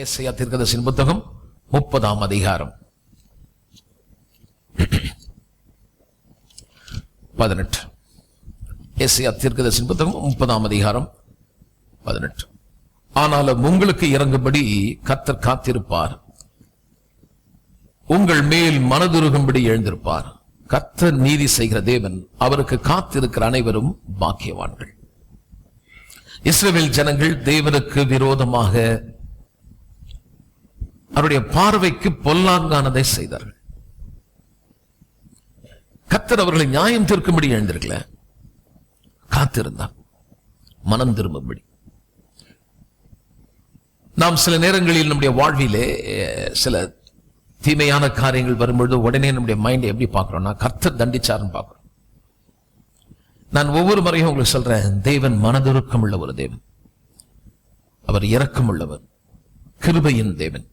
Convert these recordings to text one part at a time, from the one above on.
ஏசாயா தீர்க்கதரிசியின் புத்தகம் 30ஆம் அதிகாரம் 18. ஏசாயா தீர்க்கதரிசியின் புத்தகம் 30ஆம் அதிகாரம் 18. ஆனாலும் உங்களுக்கு இறங்கும்படி கர்த்தர் காத்திருப்பார், உங்கள் மேல் மனதுருகும்படி எழுந்திருப்பார். கர்த்தர் நீதி செய்கிற தேவன், அவருக்கு காத்திருக்கிற அனைவரும் பாக்கியவான்கள். இஸ்ரவேல் ஜனங்கள் தேவனுக்கு விரோதமாக அவருடைய பார்வைக்கு பொல்லாங்கானதை செய்தார்கள். கர்த்தர் அவர்களை நியாயம் தீர்க்கும்படி எழுந்திருக்கல, காத்திருந்தார் மனம் திரும்பும்படி. நாம் சில நேரங்களில் நம்முடைய வாழ்விலே சில தீமையான காரியங்கள் வரும்பொழுது உடனே நம்முடைய மைண்டை எப்படி பார்க்கிறோம்னா, கர்த்தர் தண்டிச்சாருன்னு பார்க்கிறோம். நான் ஒவ்வொரு முறையும் உங்களுக்கு சொல்றேன், தேவன் மனதுருக்கம் உள்ள ஒரு தேவன், அவர் இரக்கம் உள்ளவர், கிருபையின் தேவன்.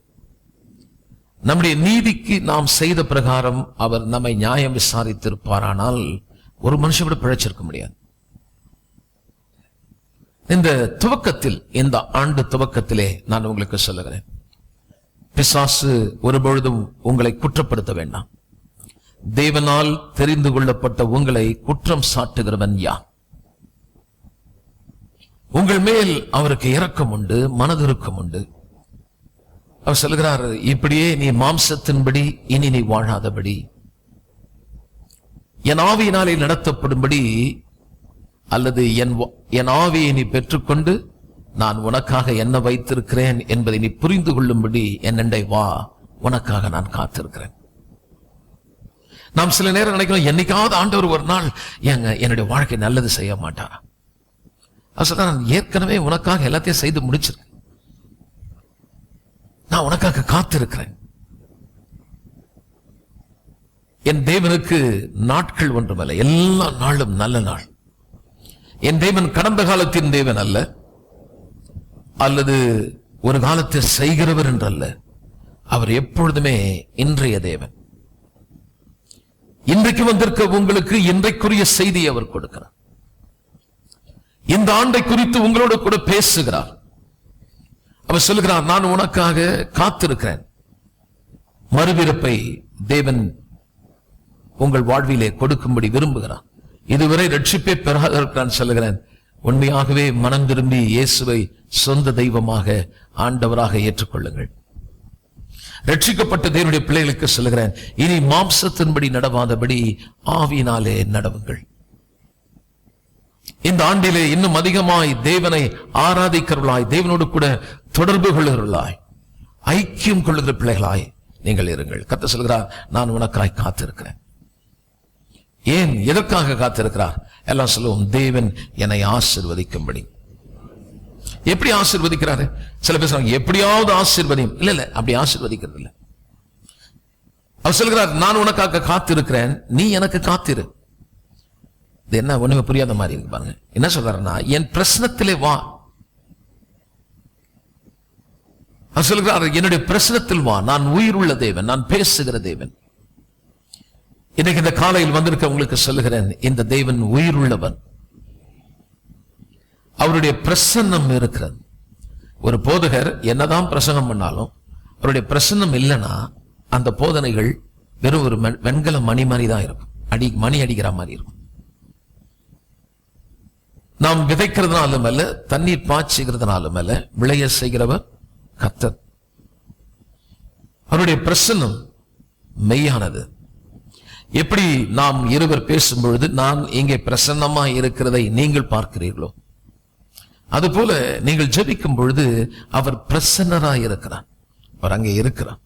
நம்முடைய நீதிக்கு நாம் செய்த பிரகாரம் அவர் நம்மை நியாயம் விசாரித்திருப்பாரானால் ஒரு மனுஷன் கூட பிழைச்சிருக்க முடியாது. இந்த துவக்கத்தில், இந்த ஆண்டு துவக்கத்திலே நான் உங்களுக்கு சொல்லுகிறேன், பிசாசு ஒருபொழுதும் உங்களை குற்றப்படுத்த வேண்டாம். தேவனால் தெரிந்து கொள்ளப்பட்ட உங்களை குற்றம் சாட்டுகிறவன் யார்? உங்கள் மேல் அவருக்கு இரக்கம் உண்டு, மனதிருக்கம் உண்டு. அவர் சொல்கிறார், இப்படியே நீ மாம்சத்தின்படி இனி நீ வாழாதபடி என் ஆவியினாலே நடத்தப்படும்படி, அல்லது என் ஆவியை நீ பெற்றுக்கொண்டு நான் உனக்காக என்ன வைத்திருக்கிறேன் என்பதை நீ புரிந்து கொள்ளும்படி என்னண்டை வா, உனக்காக நான் காத்திருக்கிறேன். நாம் சில நேரம் நினைக்கிறோம், என்னைக்காவது ஆண்டவர் ஒரு நாள் என்னுடைய வாழ்க்கை நல்லது செய்ய மாட்டாரா? நான் ஏற்கனவே உனக்காக எல்லாத்தையும் செய்து முடிச்சிருக்கேன், நான் உனக்காக காத்திருக்கிறேன். என் தேவனுக்கு நாட்கள் ஒன்றுமல்ல, எல்லா நாளும் நல்ல நாள். என் தேவன் கடந்த காலத்தின் தேவன் அல்ல, அல்லது ஒரு காலத்தை செய்கிறவர் என்றல்ல. அவர் எப்பொழுதுமே இன்றைய தேவன். இன்றைக்கு வந்திருக்க உங்களுக்கு இன்றைக்குரிய செய்தியை அவர் கொடுக்கிறார். இந்த ஆண்டை குறித்து உங்களோடு கூட பேசுகிறார். அவர் சொல்லுகிறார், நான் உனக்காக காத்திருக்கிறேன். மறுபிறப்பை தேவன் உங்கள் வாழ்விலே கொடுக்கும்படி விரும்புகிறார். இதுவரை ரட்சிப்பை பெறாதவர்கள் நான் சொல்லுகிறேன், உண்மையாகவே மனம் திரும்பி இயேசுவை சொந்த தெய்வமாக ஆண்டவராக ஏற்றுக்கொள்ளுங்கள். ரட்சிக்கப்பட்ட தேவனுடைய பிள்ளைகளுக்கு சொல்லுகிறேன், இனி மாம்சத்தின்படி நடவாதபடி ஆவியினாலே நடவுங்கள். இந்த ஆண்டிலே இன்னும் அதிகமாய் தேவனை ஆராதிக்கிறவர்களாய், தேவனோடு கூட தொடர்பு கொள்ளுகிறவர்களாய், ஐக்கியம் கொள்ளுகிற பிள்ளைகளாய் நீங்கள் இருங்கள். கர்த்தர் சொல்கிறார், நான் உனக்காய் காத்திருக்கிறேன். ஏன், எதற்காக காத்திருக்கிறார்? எல்லாம் சொல்லுவோம், தேவன் என்னை ஆசீர்வதிக்கும்படி. எப்படி ஆசீர்வதிக்கிறாரு? சில பேர் சொல்றாங்க, எப்படியாவது ஆசீர்வதியும். இல்ல, அப்படி ஆசீர்வதிக்கிறது இல்ல. அவர் சொல்கிறார், நான் உனக்காக காத்திருக்கிறேன், நீ எனக்கு காத்திரு. இது என்ன ஒண்ணுமே புரியாத மாதிரி இருக்கு பாருங்க. என்ன சொல்றாருன்னா, என் பிரச்சனத்திலே வா. அவர் சொல்கிறார், என்னுடைய பிரச்சனத்தில் வா. நான் உயிர் உள்ள தேவன், நான் பேசுகிற தேவன். இன்னைக்கு இந்த காலையில் வந்திருக்க உங்களுக்கு சொல்லுகிறேன், இந்த தேவன் உயிர் உள்ளவன். அவருடைய பிரசன்னம் இருக்கிறது. ஒரு போதகர் என்னதான் பிரசங்கம் பண்ணாலும் அவருடைய பிரசன்னம் இல்லைன்னா அந்த போதனைகள் வெறும் ஒரு வெண்கல மணி மாதிரி தான் இருக்கும், மணி அடிக்கிற மாதிரி இருக்கும். நாம் விதைக்கிறதுனாலும் அல்ல, தண்ணீர் பாய்ச்சுகிறதுனாலும் அல்ல, விளைய செய்கிறவர் கர்த்தர். அவருடைய பிரசன்னம் மெய்யானது. எப்படி நாம் இருவர் பேசும் பொழுது நான் இங்கே பிரசன்னமா இருக்கிறதை நீங்கள் பார்க்கிறீர்களோ, அதுபோல நீங்கள் ஜெபிக்கும் பொழுது அவர் பிரசன்னராய் இருக்கிறார், அவர் அங்கே இருக்கிறார்.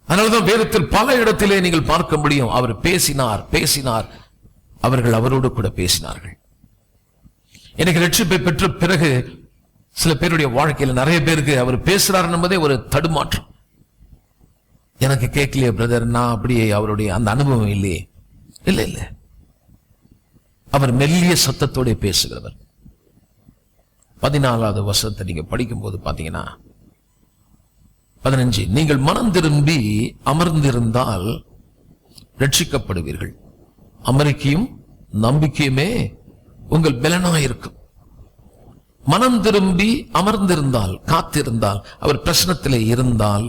அதனால்தான் வேதத்தில் பல இடத்திலே நீங்கள் பார்க்க முடியும், அவர் பேசினார், அவர்கள் அவரோடு கூட பேசினார்கள். எனக்கு ரட்சிப்பை பெற்ற பிறகு சில பேருடைய வாழ்க்கையில் நிறைய பேருக்கு அவர் பேசுறார் என்பதே ஒரு தடுமாற்றம். எனக்கு கேட்கலையே பிரதர், நான் அப்படியே அவருடைய அந்த அனுபவம் இல்லையே. இல்ல, அவர் மெல்லிய சத்தத்தோட பேசுகிறவர். 14வது வசனத்தை நீங்க படிக்கும் போது பாத்தீங்கன்னா 15, நீங்கள் மனம் திரும்பி அமர்ந்திருந்தால் ரட்சிக்கப்படுவீர்கள், அமெரிக்கையும் நம்பிக்கையுமே உங்கள் பலனாயிருக்கும். மனம் திரும்பி அமர்ந்திருந்தால், காத்திருந்தால், அவர் பிரச்சனத்திலே இருந்தால்,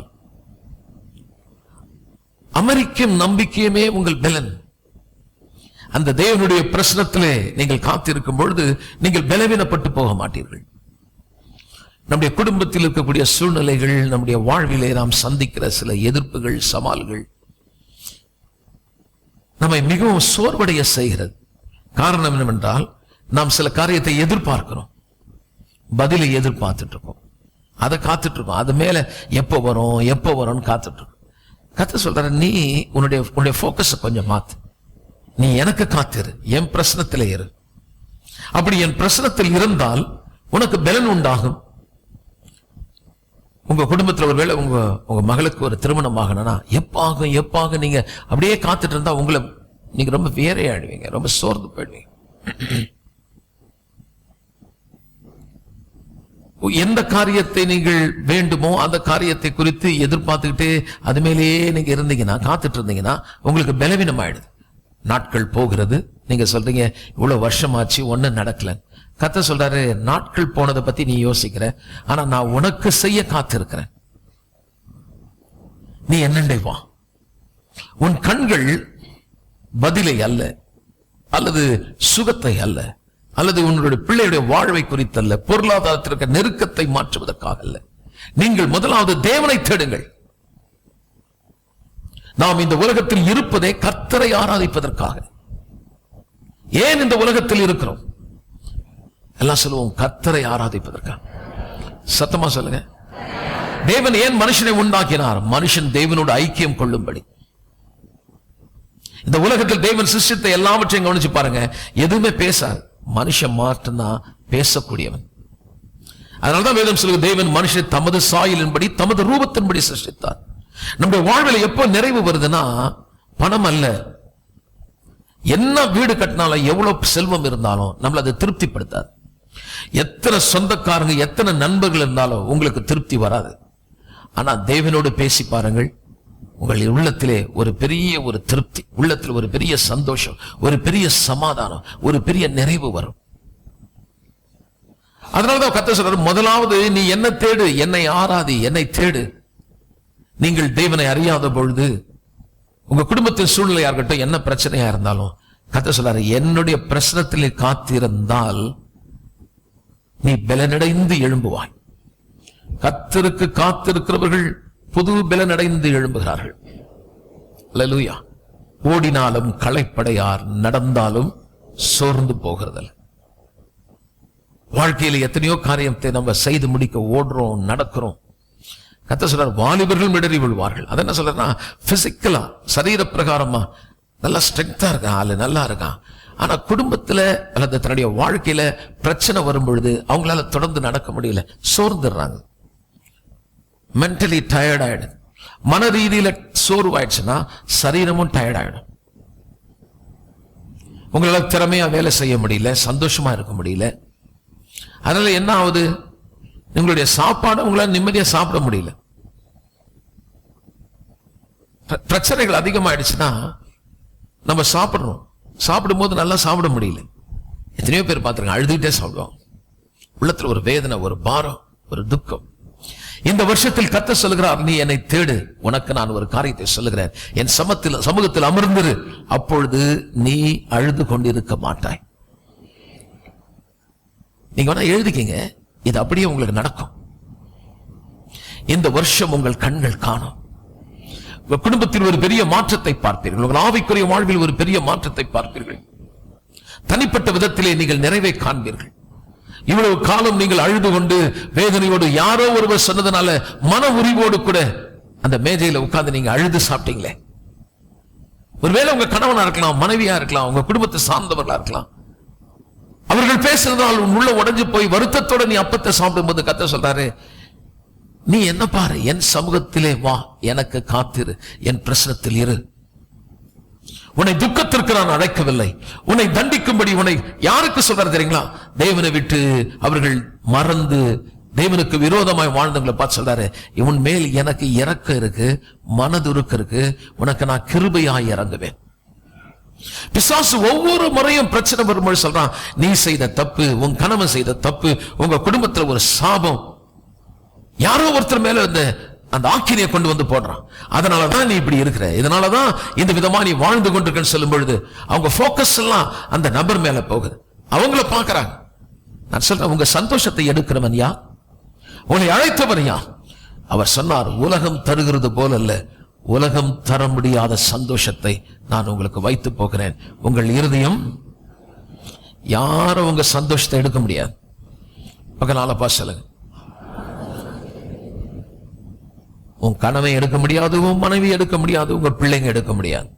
அமெரிக்கும் நம்பிக்கையுமே உங்கள் பலன். அந்த தேவனுடைய பிரச்சனத்திலே நீங்கள் காத்திருக்கும் பொழுது நீங்கள் பலவீனப்பட்டு போக மாட்டீர்கள். நம்முடைய குடும்பத்தில் இருக்கக்கூடிய சூழ்நிலைகள், நம்முடைய வாழ்விலே நாம் சந்திக்கிற சில எதிர்ப்புகள், சவால்கள் நம்மை மிகவும் சோர்வடைய செய்கிறது. காரணம் என்னவென்றால், நாம் சில காரியத்தை எதிர்பார்க்கிறோம், பதிலை எதிர்பார்த்துட்டு இருக்கோம், அதை காத்துட்டு இருக்கோம், அது மேல எப்போ வரும்னு காத்துட்டு இருக்கோம். கர்த்தர் சொல்றாரு, நீ உன்னுடைய போக்கஸ் கொஞ்சம் மாத்து. நீ எனக்கு காத்திரு, என் பிரச்சனத்திலே இரு. அப்படி என் பிரச்சனத்தில் இருந்தால் உனக்கு பலன் உண்டாகும். உங்க குடும்பத்தில் ஒருவேளை உங்க மகளுக்கு ஒரு திருமணம் ஆகணும்னா எப்பாக நீங்க அப்படியே காத்துட்டு இருந்தா உங்களை நீங்க ரொம்ப வேறையாடுவீங்க, ரொம்ப சோர்ந்து போயிடுவீங்க. எந்த காரியத்தை நீங்கள் வேண்டுமோ அந்த காரியத்தை குறித்து எதிர்பார்த்துக்கிட்டு அது மேலேயே நீங்க இருந்தீங்கன்னா, காத்துட்டு இருந்தீங்கன்னா உங்களுக்கு பலவீனம் ஆயிடுது. நாட்கள் போகிறது, நீங்க சொல்றீங்க இவ்வளவு வருஷமாச்சு ஒன்னும் நடக்கல. கர்த்தர் சொல்றாரு, நாட்கள் போனதை பத்தி நீ யோசிக்கிற, ஆனா நான் உனக்கு செய்ய காத்திருக்கிறேன். நீ என்னண்டே வா. உன் கண்கள் பதிலை அல்ல, அல்லது சுகத்தை அல்ல, அல்லது உன்னுடைய பிள்ளையுடைய வாழ்வை குறித்தல்ல, பொருளாதாரத்திற்கு நெருக்கத்தை மாற்றுவதற்காக அல்ல. நீங்கள் முதலாவது தேவனை தேடுங்கள். நாம் இந்த உலகத்தில் இருப்பதே கர்த்தரை ஆராதிப்பதற்காக. ஏன் இந்த உலகத்தில் இருக்கிறோம்? எல்லாம் சொல்லுவோம், கர்த்தரை ஆராதிப்பதற்காக. சத்தமா சொல்லுங்க. தேவன் ஏன் மனுஷனை உண்டாக்கினார்? மனுஷன் தேவனோடு ஐக்கியம் கொள்ளும்படி. இந்த உலகத்தில் தேவன் சிருஷ்டித்த எல்லாவற்றையும் கவனிச்சு பாருங்க, எதுவுமே பேசாது. மனுஷன் மட்டும்தான் பேசக்கூடியவன். அதனால்தான் வேதம் சொல்லுங்க, தேவன் மனுஷனை தமது சாயலின்படி தமது ரூபத்தின்படி சிருஷ்டித்தார். நம்முடைய வாழ்வில் எப்போ நிறைவு வருதுன்னா, பணம் அல்ல. என்ன வீடு கட்டினாலும், எவ்வளவு செல்வம் இருந்தாலும் நம்மள அதை திருப்திப்படுத்தாது. எத்தனை சொந்தக்காரங்க, எத்தனை நண்பர்கள் இருந்தாலும் உங்களுக்கு திருப்தி வராது. ஆனா தேவனோடு பேசி பாருங்கள், உங்கள் உள்ளத்திலே ஒரு பெரிய ஒரு திருப்தி, உள்ளத்தில் ஒரு பெரிய சந்தோஷம், ஒரு பெரிய சமாதானம், ஒரு பெரிய நிறைவு வரும். அதனாலதான் கர்த்தர் சொல்றாரு, முதலாவது நீ என்ன தேடு, என்னை ஆராதி, என்னை தேடு. நீங்கள் தேவனை அறியாத பொழுது, உங்க குடும்பத்தின் சூழ்நிலையா இருக்கட்டும், என்ன பிரச்சனையா இருந்தாலும், கர்த்தர் சொல்றாரு, என்னுடைய பிரச்சனத்திலே காத்திருந்தால் நீ பலனடைந்து எழும்புவாய். கர்த்தருக்கு காத்திருக்கிறவர்கள் புது பலனடைந்து எழும்புகிறார்கள். அல்லேலூயா. ஓடினாலும் களைப்படையார், நடந்தாலும் சோர்ந்து போகிறதில்லை. வாழ்க்கையில எத்தனையோ காரியத்தை நம்ம செய்து முடிக்க ஓடுறோம், நடக்கிறோம். கர்த்தர் சொல்றார், வாலிபர்கள் மிடறி விழுவார்கள். அதை என்ன சொல்றா, பிசிக்கலா, சரீர பிரகாரமா நல்லா ஸ்ட்ரென்த்தா இருக்கான், ஆளு நல்லா இருக்கான். ஆனா குடும்பத்துல அல்லது தன்னுடைய வாழ்க்கையில பிரச்சனை வரும் பொழுது அவங்களால தொடர்ந்து நடக்க முடியல, சோர்ந்துடுறாங்க. மென்டலி டயர்ட் ஆயிடும். மன ரீதியில சோர்வாயிடுச்சுன்னா சரீரமும் டயர்ட் ஆயிடும். உங்களால திறமையா வேலை செய்ய முடியல, சந்தோஷமா இருக்க முடியல. அதனால என்ன ஆகுது, உங்களுடைய சாப்பாடு உங்களால நிம்மதியா சாப்பிட முடியல. பிரச்சனைகள் அதிகமாயிடுச்சுன்னா நம்ம சாப்பிடும் போது நல்லா சாப்பிட முடியல. எத்தனையோ பேர் பார்த்துருங்க, அழுதுகிட்டே சாப்பிடுவோம். உள்ளத்துல ஒரு வேதனை, ஒரு பாரம், ஒரு துக்கம். இந்த வருஷத்தில் கர்த்தர் சொல்லுகிறார், நீ என்னை தேடு, உனக்கு நான் ஒரு காரியத்தை சொல்லுகிறேன், என் சமூகத்தில் அமர்ந்திரு, அப்பொழுது நீ அழுது கொண்டிருக்க மாட்டாய். நீங்க வேணா எழுதிக்கீங்க, இது அப்படியே உங்களுக்கு நடக்கும். இந்த வருஷம் உங்கள் கண்கள் காணும். உங்கள் குடும்பத்தில் ஒரு பெரிய மாற்றத்தை பார்ப்பீர்கள். உங்கள் ஆவிக்குரிய வாழ்வில் ஒரு பெரிய மாற்றத்தை பார்ப்பீர்கள். தனிப்பட்ட விதத்திலே நீங்கள் நிறைவை காண்பீர்கள். இவ்வளவு காலம் நீங்கள் அழுது கொண்டு வேதனையோடு, யாரோ ஒருவர் சொன்னதுனால மன உரிவோடு கூட அந்த மேஜையில உட்கார்ந்து நீங்க அழுது சாப்பிட்டீங்களே. ஒருவேளை உங்க கணவனா இருக்கலாம், மனைவியா இருக்கலாம், உங்க குடும்பத்தை சார்ந்தவர்களா இருக்கலாம். அவர்கள் பேசுறதால் உள்ள உடைஞ்சு போய் வருத்தத்தோட நீ அப்பத்தை சாப்பிடும் போது கர்த்தர் சொல்றாரு, நீ என்ன பாரு, என் சமூகத்திலே வா, எனக்கு காத்திரு, என் பிரச்சனத்தில் இரு. உன்னை துக்கத்திற்கு நான் அழைக்கவில்லை, உன்னை தண்டிக்கும்படி. உன்னை யாருக்கு சொல்றாரு தெரியுங்களா? தேவனை விட்டு அவர்கள் மறந்து தேவனுக்கு விரோதமாய் வாழ்ந்தவங்களை பார்த்து சொல்றாரு, இவன் மேல் எனக்கு இரக்கம் இருக்கு, மனதுருக்கம் இருக்கு, உனக்கு நான் கிருபையாய் இறங்குவேன். பிசாசு ஒவ்வொரு முறையும் பிரச்சனை வரும்போது சொல்றான், நீ செய்த தப்பு, உன் கணவன் செய்த தப்பு, உங்க குடும்பத்துல ஒரு சாபம், யாரோ ஒருத்தர் மேல அந்த ஆக்கினையை கொண்டு வந்து போடுறான். அதனாலதான் நீ இப்படி இருக்கிற, இதனாலதான் இந்த விதமா நீ வாழ்ந்து கொண்டிருக்கன்னு சொல்லும் பொழுது அவங்க போக்கஸ் எல்லாம் அந்த நபர் மேல போகுது. அவங்கள பாக்குறாங்க. நான் சொல்றேன், உங்க சந்தோஷத்தை எடுக்கிறவன் யார்? உங்களை அழைத்தவன் யார்? அவர் சொன்னார், உலகம் தருகிறது போல அல்ல, உலகம் தர முடியாத சந்தோஷத்தை நான் உங்களுக்கு வைத்து போகிறேன். உங்கள் இருதயம், யாரும் உங்க சந்தோஷத்தை எடுக்க முடியாது. பகனாலப்பா சொல்லுங்க. உன் கணவன் எடுக்க முடியாது, உன் மனைவி எடுக்க முடியாது, உங்க பிள்ளைங்க எடுக்க முடியாது.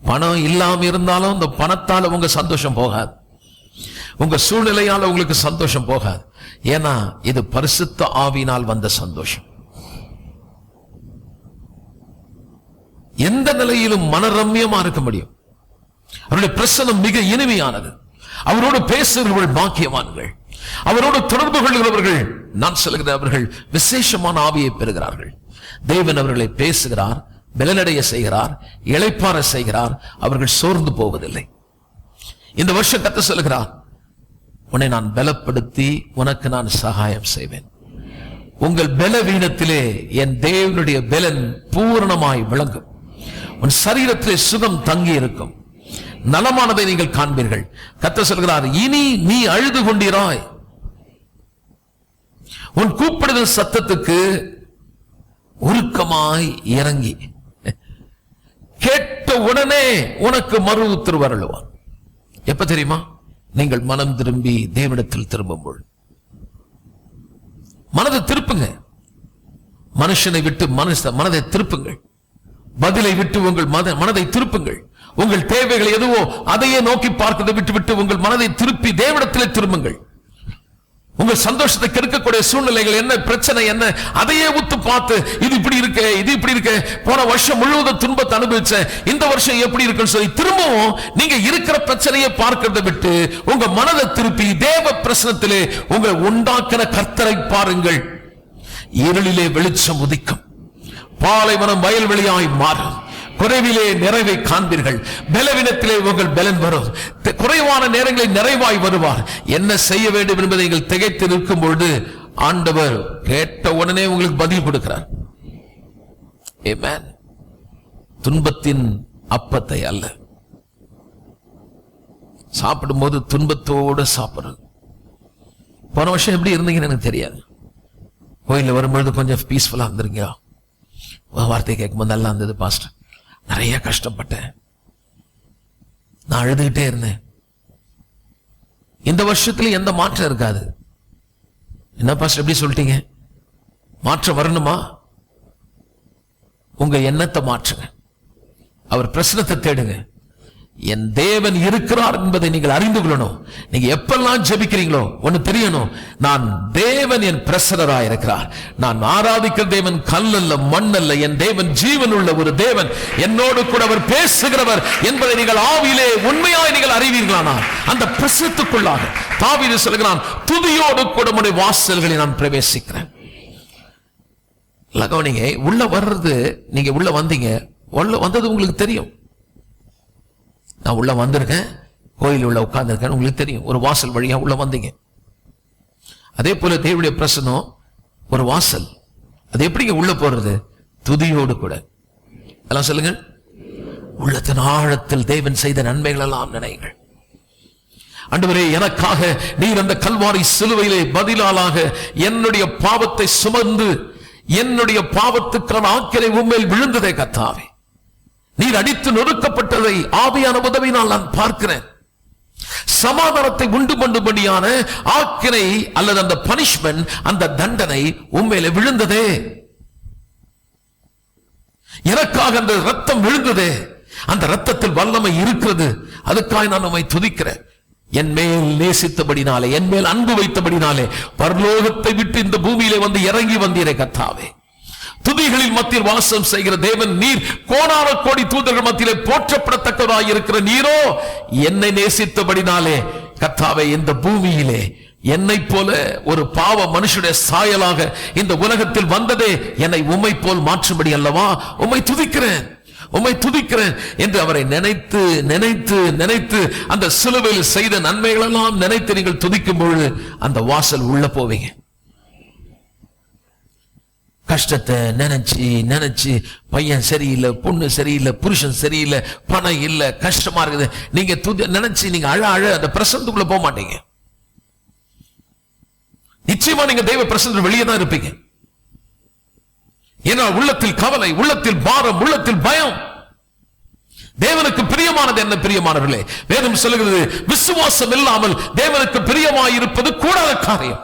பணம் இல்லாம இருந்தாலும் இந்த பணத்தால உங்க சந்தோஷம் போகாது, உங்க சூழ்நிலையால உங்களுக்கு சந்தோஷம் போகாது. ஏன்னா இது பரிசுத்த ஆவியினால் வந்த சந்தோஷம். எந்த நிலையிலும் மனரம்யமா இருக்க முடியும். அவருடைய பிரசன்னம் மிக இனிமையானது. அவரோடு பேசுகிறவர்கள் பாக்கியவான்கள், அவரோடு தொடர்பு கொள்கிறவர்கள், நான் சொல்கிறேன், அவர்கள் விசேஷமான ஆவியை பெறுகிறார்கள். தேவன் அவர்களை பேசுகிறார், பலனடைய செய்கிறார், இளைப்பாற செய்கிறார். அவர்கள் சோர்ந்து போவதில்லை. இந்த வருஷம் கர்த்தர் சொல்கிறார், உன்னை நான் பலப்படுத்தி உனக்கு நான் சகாயம் செய்வேன். உங்கள் பலவீனத்திலே என் தேவனுடைய பலன் பூரணமாய் விளங்கும். உன் சரீரத்திலே சுகம் தங்கி இருக்கும், நலமானதை நீங்கள் காண்பீர்கள். கர்த்தர் சொல்கிறார், இனி நீ அழுது கொண்டிராய். உன் கூப்பிடுதல் சத்தத்துக்கு உருக்கமாய் இறங்கி கேட்ட உடனே உனக்கு மறு உத்தரவு அருளுவார். எப்ப தெரியுமா? நீங்கள் மனம் திரும்பி தேவனிடத்தில் திரும்பும்போது. மனதை திருப்புங்க. மனுஷனை விட்டு மனதை திருப்புங்கள். பதிலை விட்டு உங்கள் மனதை திருப்புங்கள். உங்கள் தேவைகள் எதுவோ அதையே நோக்கி பார்க்கிறதை விட்டு உங்கள் மனதை திருப்பி தேவனிடத்திலே திரும்புங்கள். உங்கள் சந்தோஷத்தை கெடுக்கக்கூடிய சூழ்நிலைகள் என்ன, பிரச்சனை என்ன, அதையே உத்து பார்த்து, இது இப்படி இருக்கு, இது இப்படி இருக்கு, போன வருஷம் முழுவதும் துன்பத்தை அனுபவிச்சேன், இந்த வருஷம் எப்படி இருக்குன்னு சொல்லி திரும்பவும் நீங்க இருக்கிற பிரச்சனையை பார்க்கிறதை விட்டு உங்க மனதை திருப்பி தேவ பிரசனத்திலே உங்களை உண்டாக்கின கர்த்தரை பாருங்கள். இருளிலே வெளிச்சம் உதிக்கும், பாலைவனம் வயல்வெளியாய் மாறும், குறைவிலே நிறைவை காண்பீர்கள், பலவீனத்திலே உங்கள் பலன் வரும், குறைவான நேரங்களில் நிறைவாய் வருவார். என்ன செய்ய வேண்டும் என்பதை நீங்கள் திகைத்து இருக்கும் பொழுது ஆண்டவர் கேட்ட உடனே உங்களுக்கு பதில் கொடுக்கிறார். ஆமென். துன்பத்தின் அப்பத்தை அல்ல, சாப்பிடும்போது துன்பத்தோடு சாப்பிடுறது. போன வருஷம் எப்படி இருந்தீங்கன்னு எனக்கு தெரியாது. கோயிலில் வரும்பொழுது கொஞ்சம் பீஸ்ஃபுல்லா இருந்திருக்கீங்களா? வார்த்தை கேட்கும்போது நல்லா இருந்தது பாஸ்டர், நிறைய கஷ்டப்பட்டேன், நான் அழுதுகிட்டே இருந்தேன். இந்த வருஷத்துல எந்த மாற்றம் இருக்காது. என்ன பாஸ்டர் எப்படி சொல்லிட்டீங்க? மாற்றம் வரணுமா? உங்க எண்ணத்தை மாற்றுங்க, அவர் பிரச்சனத்தை தேடுங்க. என் தேவன் இருக்கிறார் என்பதை நீங்கள் அறிந்து கொள்ளணும். நீங்க எப்பெல்லாம் ஜெபிக்கிறீங்களோ ஒன்னு தெரியணும், நான் தேவன் என் பிரசனராய் இருக்கிறார். நான் ஆராதிக்கிற தேவன் கல்லல்ல மண்ணல்ல, என் தேவன் ஜீவன் உள்ள ஒரு தேவன், என்னோடு கூட அவர் பேசுகிறவர் என்பதை நீங்கள் ஆவியிலே உண்மையாய் நீங்கள் அறிவீர்களானால் அந்த பிரசனத்துக்குள்ளாக தாவீது சொல்கிறான், துதியோடு கூட உம்முடைய வாசல்களை நான் பிரவேசிக்கிறேன். நீங்க உள்ள வர்றது, நீங்க உள்ள வந்தீங்க, உள்ள வந்தது உங்களுக்கு தெரியும். நான் உள்ள வந்திருக்கேன், கோயில் உள்ள உட்கார்ந்திருக்கேன், உங்களுக்கு தெரியும். ஒரு வாசல் வழியா உள்ள வந்தீங்க. அதே போல தேவனுடைய பிரசனம் ஒரு வாசல். அது எப்படிங்க உள்ள போறது? துதியோடு கூட. எல்லாம் சொல்லுங்க. உள்ளத்தின் ஆழத்தில் தேவன் செய்த நன்மைகள் எல்லாம் நினைங்கள். ஆண்டவரே, எனக்காக நீர் அந்த கல்வாரி சிலுவையிலே பதிலாக என்னுடைய பாவத்தை சுமந்து என்னுடைய பாவத்துக்கான ஆக்கினை உம்மேல் விழுந்ததே கர்த்தாவே. நீர் அடித்து நொறுக்கப்பட்டதை ஆவியான உதவினால் நான் பார்க்கிறேன். சமாதானத்தை உண்டு பண்ணும்படியான ஆக்கினை அல்லது அந்த பனிஷ்மென்ட், அந்த தண்டனை உண்மையில விழுந்ததே. எனக்காக அந்த ரத்தம் விழுந்ததே, அந்த ரத்தத்தில் வல்லமை இருக்கிறது. அதுக்காக நான் உம்மை துதிக்கிறேன். என் மேல் நேசித்தபடினாலே, என் மேல் அன்பு வைத்தபடினாலே பரலோகத்தை விட்டு இந்த பூமியிலே வந்து இறங்கி வந்தீரே கர்த்தாவே. துதிகளில் மத்தியில் வாசம் செய்கிற தேவன் நீர். கோடான கோடி தூதர்கள் மத்தியிலே போற்றப்படத்தக்கவராய் இருக்கிற நீரோ என்னை நேசித்தபடினாலே கர்த்தாவே இந்த பூமியிலே என்னை போல ஒரு பாவ மனுஷனுடைய சாயலாக இந்த உலகத்தில் வந்ததே என்னை உம்மை போல் மாற்றும்படி அல்லவா உம்மை துதிக்கிறேன். உம்மை துதிக்கிறேன் என்று அவரை நினைத்து நினைத்து நினைத்து அந்த சிலுவையில் செய்த நன்மைகள் எல்லாம் நினைத்து நீங்கள் துதிக்கும் பொழுது அந்த வாசல் உள்ள போவீங்க. கஷ்டத்தை நினைச்சு நினைச்சு பையன் சரியில்லை, பொண்ணு சரியில்லை, புருஷன் சரியில்லை, பணம் இல்லை, கஷ்டமா இருக்குது, நீங்க நினைச்சு நீங்க அழ அழ அந்த பிரசன்னத்துக்குள்ள போக மாட்டீங்க. நிச்சயமா நீங்க தெய்வ பிரசன்னத்தில் வெளியே தான் இருப்பீங்க. ஏன்னா உள்ளத்தில் கவலை, உள்ளத்தில் பாரம், உள்ளத்தில் பயம். தேவனுக்கு பிரியமானது என்ன? பிரியமானவர்களே, வேதம் சொல்லுகிறது விசுவாசம் இல்லாமல் தேவனுக்கு பிரியமாயிருப்பது கூடாத காரியம்.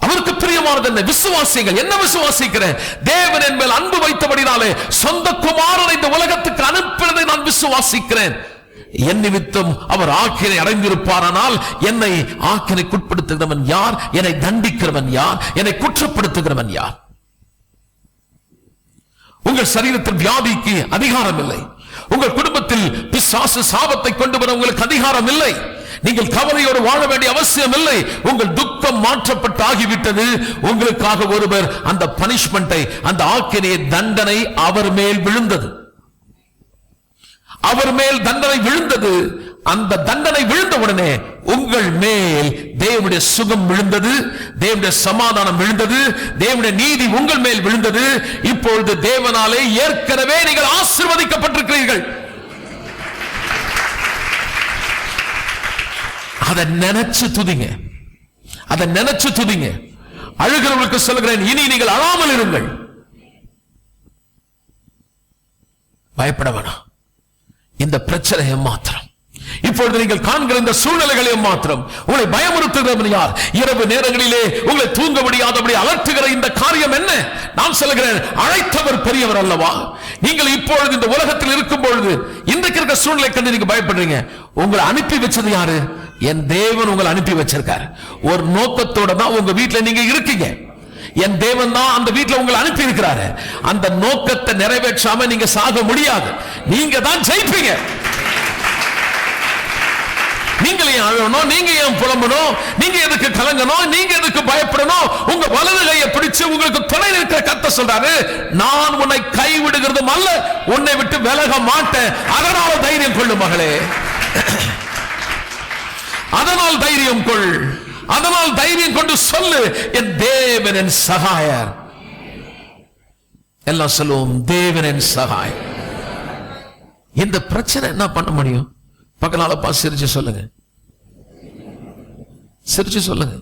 அவருக்கு பிரியமானது என்ன? விசுவாசிகள். என்ன விசுவாசிக்கிறேன்? தேவன் என் மேல் அன்பு வைத்தபடினாலே சொந்த குமாரனை இந்த உலகத்துக்கு அனுப்பினதை நான் விசுவாசிக்கிறேன். என் நிமித்தம் அவர் ஆக்கினை அடைந்திருப்பாரானால் என்னை ஆக்கினைக்குட்படுத்துகிறவன் யார்? என்னை தண்டிக்கிறவன் யார்? என்னை குற்றப்படுத்துகிறவன் யார்? உங்கள் சரீரத்தில் வியாதிக்கு அதிகாரம் இல்லை. உங்கள் குடும்பத்தில் பிசாசு சாபத்தை கொண்டு வர உங்களுக்கு அதிகாரம் இல்லை. நீங்கள் கவலையோடு வாழ வேண்டிய அவசியம் இல்லை. உங்கள் துக்கம் மாற்றப்பட்டு ஆகிவிட்டது. உங்களுக்காக ஒருவர் அந்த பனிஷ்மெண்டை, அந்த ஆக்கினையை, தண்டனை அவர் மேல் விழுந்தது. அவர் மேல் தண்டனை விழுந்தது. அந்த தண்டனை விழுந்த உடனே உங்கள் மேல் தேவனுடைய சுகம் விழுந்தது, தேவனுடைய சமாதானம் விழுந்தது, தேவனுடைய நீதி உங்கள் மேல் விழுந்தது. இப்பொழுது தேவனாலே ஏற்கனவே நீங்கள் ஆசீர்வதிக்கப்பட்டிருக்கிறீர்கள். அதை நினைச்சு துதிங்க, அதை நினைச்சு துதிங்க. அழுகிறவர்களுக்கு சொல்லுகிறேன், இனி நீங்கள் அழாமல் இருங்கள். பயப்பட வேணாம். இந்த பிரச்சனையை மாத்திரம், இப்பொழுது நீங்கள் காண்கிற இந்த சூழ்நிலைகளை மாத்திரம் உங்களை பயமுறுத்துகிறவன் யார்? இரவு நேரங்களிலே உங்களை தூங்க முடியாதபடி அலட்டுகிற இந்த காரியம் என்ன? நான் சொல்லுகிறேன், அழைத்தவர் பெரியவர் அல்லவா? நீங்கள் இப்பொழுது இந்த உலகத்தில் இருக்கும் பொழுது இன்றைக்கு இருக்கிற சூழ்நிலை கண்டு நீங்க பயப்படுறீங்க. உங்களை அனுப்பி வச்சது யாரு? என் தேவன் உங்களை அனுப்பி வச்சிருக்காரு. ஒரு நோக்கத்தோட தான் உங்க வீட்டுல நீங்க இருக்கீங்க. என் தேவன் தான் அந்த வீட்டுல உங்களை அனுப்பி இருக்கிறாரு. அந்த நோக்கத்தை நிறைவேற்றாம நீங்க சாக முடியாது. நீங்க தான் ஜெயிப்பீங்க. நீங்க ஏன் அழணும்? நீங்க ஏன் புலம்பணும்? நீங்க எதுக்கு கலங்கணும்? நீங்க எதுக்கு பயப்படணும்? உங்க வலது கையை பிடிச்சு உங்களுக்கு துணை இருக்கிற கர்த்தர் சொல்றாரு, நான் உன்னை கைவிடுகிறதும் அல்ல, உன்னை விட்டு விலக மாட்டேன். அதனால தைரியம் கொள்ளு மகளே, அதனால் தைரியம் கொள். அதனால் தைரியம் கொண்டு சொல்லு, என் தேவன் என் சகாயர். எல்லாம் சொல்லுவோம், தேவன் என் சகாயர். இந்த பிரச்சனை என்ன பண்ண முடியும்? பக்கனால பார்த்து சிரிச்சு சொல்லுங்க, சிரிச்சு சொல்லுங்க,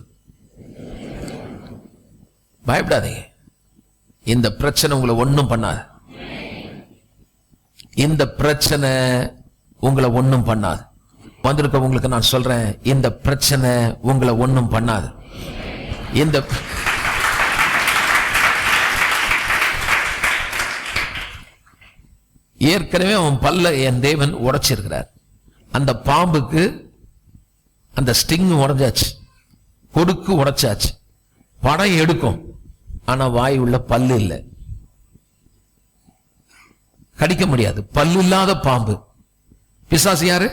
பயப்படாதீங்க. இந்த பிரச்சனை உங்களை ஒண்ணும் பண்ணாது. இந்த பிரச்சனை உங்களை ஒண்ணும் பண்ணாது. வந்திருக்க உங்களுக்கு நான் சொல்றேன், இந்த பிரச்சனை உங்களை ஒண்ணும் பண்ணாது. இந்த ஏற்கனவே அவன் பல்ல என் தேவன் உடைச்சிருக்கிறார். அந்த பாம்புக்கு அந்த ஸ்டிங் உடைஞ்சாச்சு, கொடுக்கு உடைச்சாச்சு, படம் எடுக்கும், ஆனா வாய் உள்ள பல்லு இல்லை, கடிக்க முடியாது. பல்லு இல்லாத பாம்பு. பிசாசு யாரு?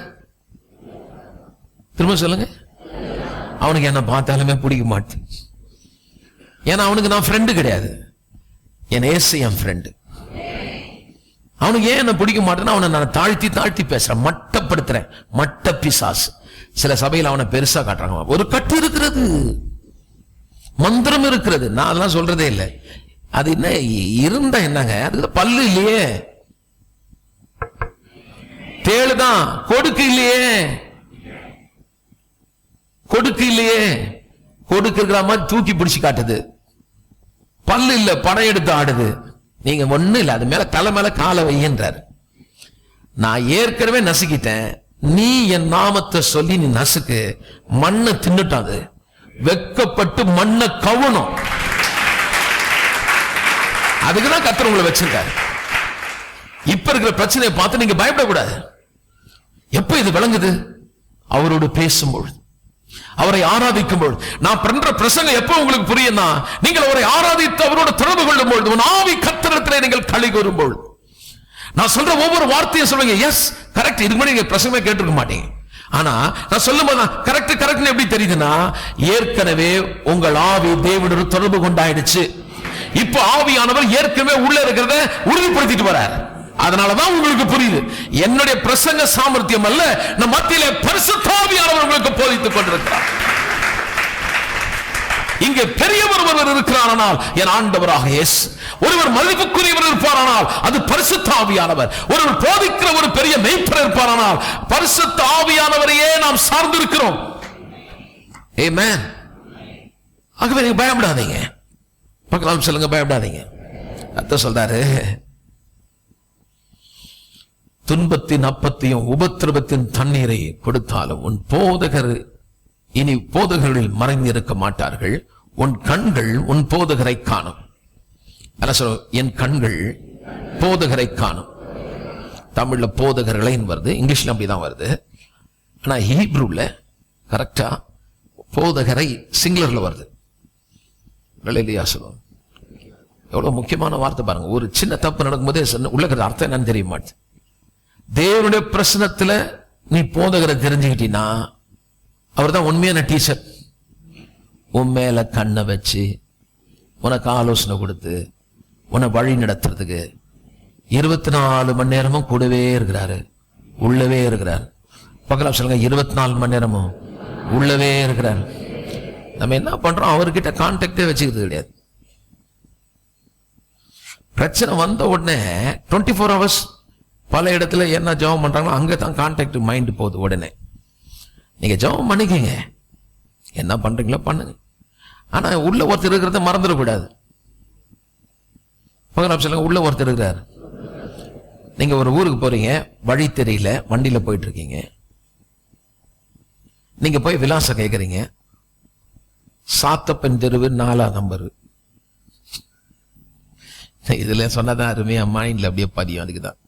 திரும்ப சொல்லுங்க. அவனுக்கு என்ன பார்த்தாலுமே பிடிக்க மாட்டேன். ஏன்னா அவனுக்கு நான் ஃப்ரெண்டு கிடையாது. என் ஏசு என் ஃப்ரெண்டு. அவனுக்கு ஏன் என்ன பிடிக்க மாட்டேன்னா அவனை நான் தாழ்த்தி தாழ்த்தி பேசுறேன், மட்டப்படுத்துறேன். மட்ட பிசாசு. சில சபையில் அவனை பெருசா காட்டுறாங்க. ஒரு கட்டு இருக்கிறது, மந்திரம் இருக்கிறது. நான் அதெல்லாம் சொல்றதே இல்லை. அது என்ன இருந்தா என்னங்க, அது பல்லு இல்லையே, தேளுதான், கொடுக்கு இல்லையே, கொடுக்கு இல்லையே. கொடுக்கு இருக்கிற மாதிரி தூக்கி பிடிச்சு காட்டுது. பல்லு இல்ல, படம் எடுத்து ஆடுது. நீங்க ஒண்ணு இல்ல, அது மேல தலை மேல காலை வையின்றார். நான் ஏற்கனவே நசுக்கிட்டேன், நீ என் நாமத்தை சொல்லி நீ நசுக்கு. மண்ணை தின்னுட்டாது, வெக்கப்பட்டு மண்ணை கவனம். அதுக்குதான் கர்த்தர் உங்களை வச்சிருக்காரு. இப்ப இருக்கிற பிரச்சனையை பார்த்து நீங்க பயப்படக்கூடாது. எப்ப இது விளங்குது? அவரோடு பேசும்பொழுது, அவரை ஆராதிக்கும் பொழுது. நான் பண்ற பிரசங்கம் எப்ப உங்களுக்கு புரியும்னா, நீங்கள் அவரை ஆராதித்து அவரோடு தொடர்பு கொள்ளும் பொழுது, உன் ஆவி கர்த்தரிடத்திலே நீங்கள் களி கூறும் பொழுது. நான் சொல்ற ஒவ்வொரு வார்த்தையும் சொல்லுங்க, எஸ் கரெக்ட். இதுக்கு முன்னாடி நீங்க பிரசங்கமே கேட்டிருக்க மாட்டீங்க. ஆனா நான் சொல்லும் போது கரெக்ட் கரெக்ட் எப்படி தெரியுதுன்னா, ஏற்கனவே உங்கள் ஆவி தேவனோடு தொடர்பு கொண்டாயிடுச்சு. இப்போ ஆவியானவர் ஏற்கனவே உள்ள இருக்கிறத உறுதிப்படுத்திட்டு வரார். அதனாலதான் உங்களுக்கு புரியுது, என்னுடைய பிரசங்க சாமர்த்தியம் அல்ல, நம் மத்தியிலே பரிசுத்த ஆவியானவர் உங்களுக்கு போதித்துக் கொண்டிருக்கிறார். இங்கே பெரியவர் ஒருவர் இருக்கிறாரானால் என் ஆண்டவராக இயேசு. ஒருவர் மதிப்புக்குரியவர் இருப்பாரானால் அது பரிசுத்த ஆவியானவர். ஒருவர் போதிக்கிற ஒரு பெரிய மெய்ப்பர் இருப்பாரானால் பரிசுத்த ஆவியானவரையே நாம் சார்ந்திருக்கிறோம். ஆமென். ஆகவே நீங்க பயப்படாதீங்க. பக்கத்துல சொல்லுங்க, பயப்படாதீங்க. அத சொல்றாரு, துன்பத்தின் அப்பத்தையும் உபத்திரவத்தின் தண்ணீரை கொடுத்தாலும் உன் போதகர் இனி போதகர்களில் மறைந்திருக்க மாட்டார்கள். உன் கண்கள் உன் போதகரை காணும். என் கண்கள் போதகரை காணும். தமிழ்ல போதகர்களை வருது, இங்கிலீஷ்ல அப்படிதான் வருது. ஆனா ஹீப்ரூல கரெக்டா போதகரை சிங்குலர்ல வருது. சொல்லுவோம். எவ்வளவு முக்கியமான வார்த்தை பாருங்க. ஒரு சின்ன தப்பு நடக்கும்போதே உள்ள அர்த்தம் என்னன்னு தெரிய மாட்டேன். தேவனுடைய பிரசனத்துல நீ போதகரை தெரிஞ்சுக்கிட்டீன்னா அவர் தான் உண்மையான டீச்சர். உன் மேல கண்ணை வச்சு உனக்கு ஆலோசனை கொடுத்து உன்னை வழி நடத்துறதுக்கு 24 மணி நேரமும் கூடவே இருக்கிறாரு, உள்ளவே இருக்கிறார். பக்கத்துல சொல்லுங்க, 24 மணி நேரமும் உள்ளவே இருக்கிறார். நம்ம என்ன பண்றோம், அவர்கிட்ட கான்டாக்டே வச்சுக்கிறது கிடையாது. பிரச்சனை வந்த உடனே 24 hours பல இடத்துல என்ன ஜெபம் பண்றாங்களோ அங்கே தான் கான்டாக்ட் மைண்ட் போகுது. உடனே நீங்க ஜெபம் பண்ணிக்கங்க, என்ன பண்றீங்களோ பண்ணுங்க. ஆனா உள்ள ஒருத்தர் இருக்கிறத மறந்துடக்கூடாது. உள்ள ஒருத்தர் இருக்கிறார். நீங்க ஒரு ஊருக்கு போறீங்க, வழி தெரியல, வண்டியில போயிட்டு இருக்கீங்க. நீங்க போய் விலாசம் கேட்கறீங்க. சாத்தப்பன் தெருவு 4ஆம் நம்பர். இதுல சொன்னதான் அருமையா மைண்ட்ல அப்படியே பதியும். அதுக்குதான்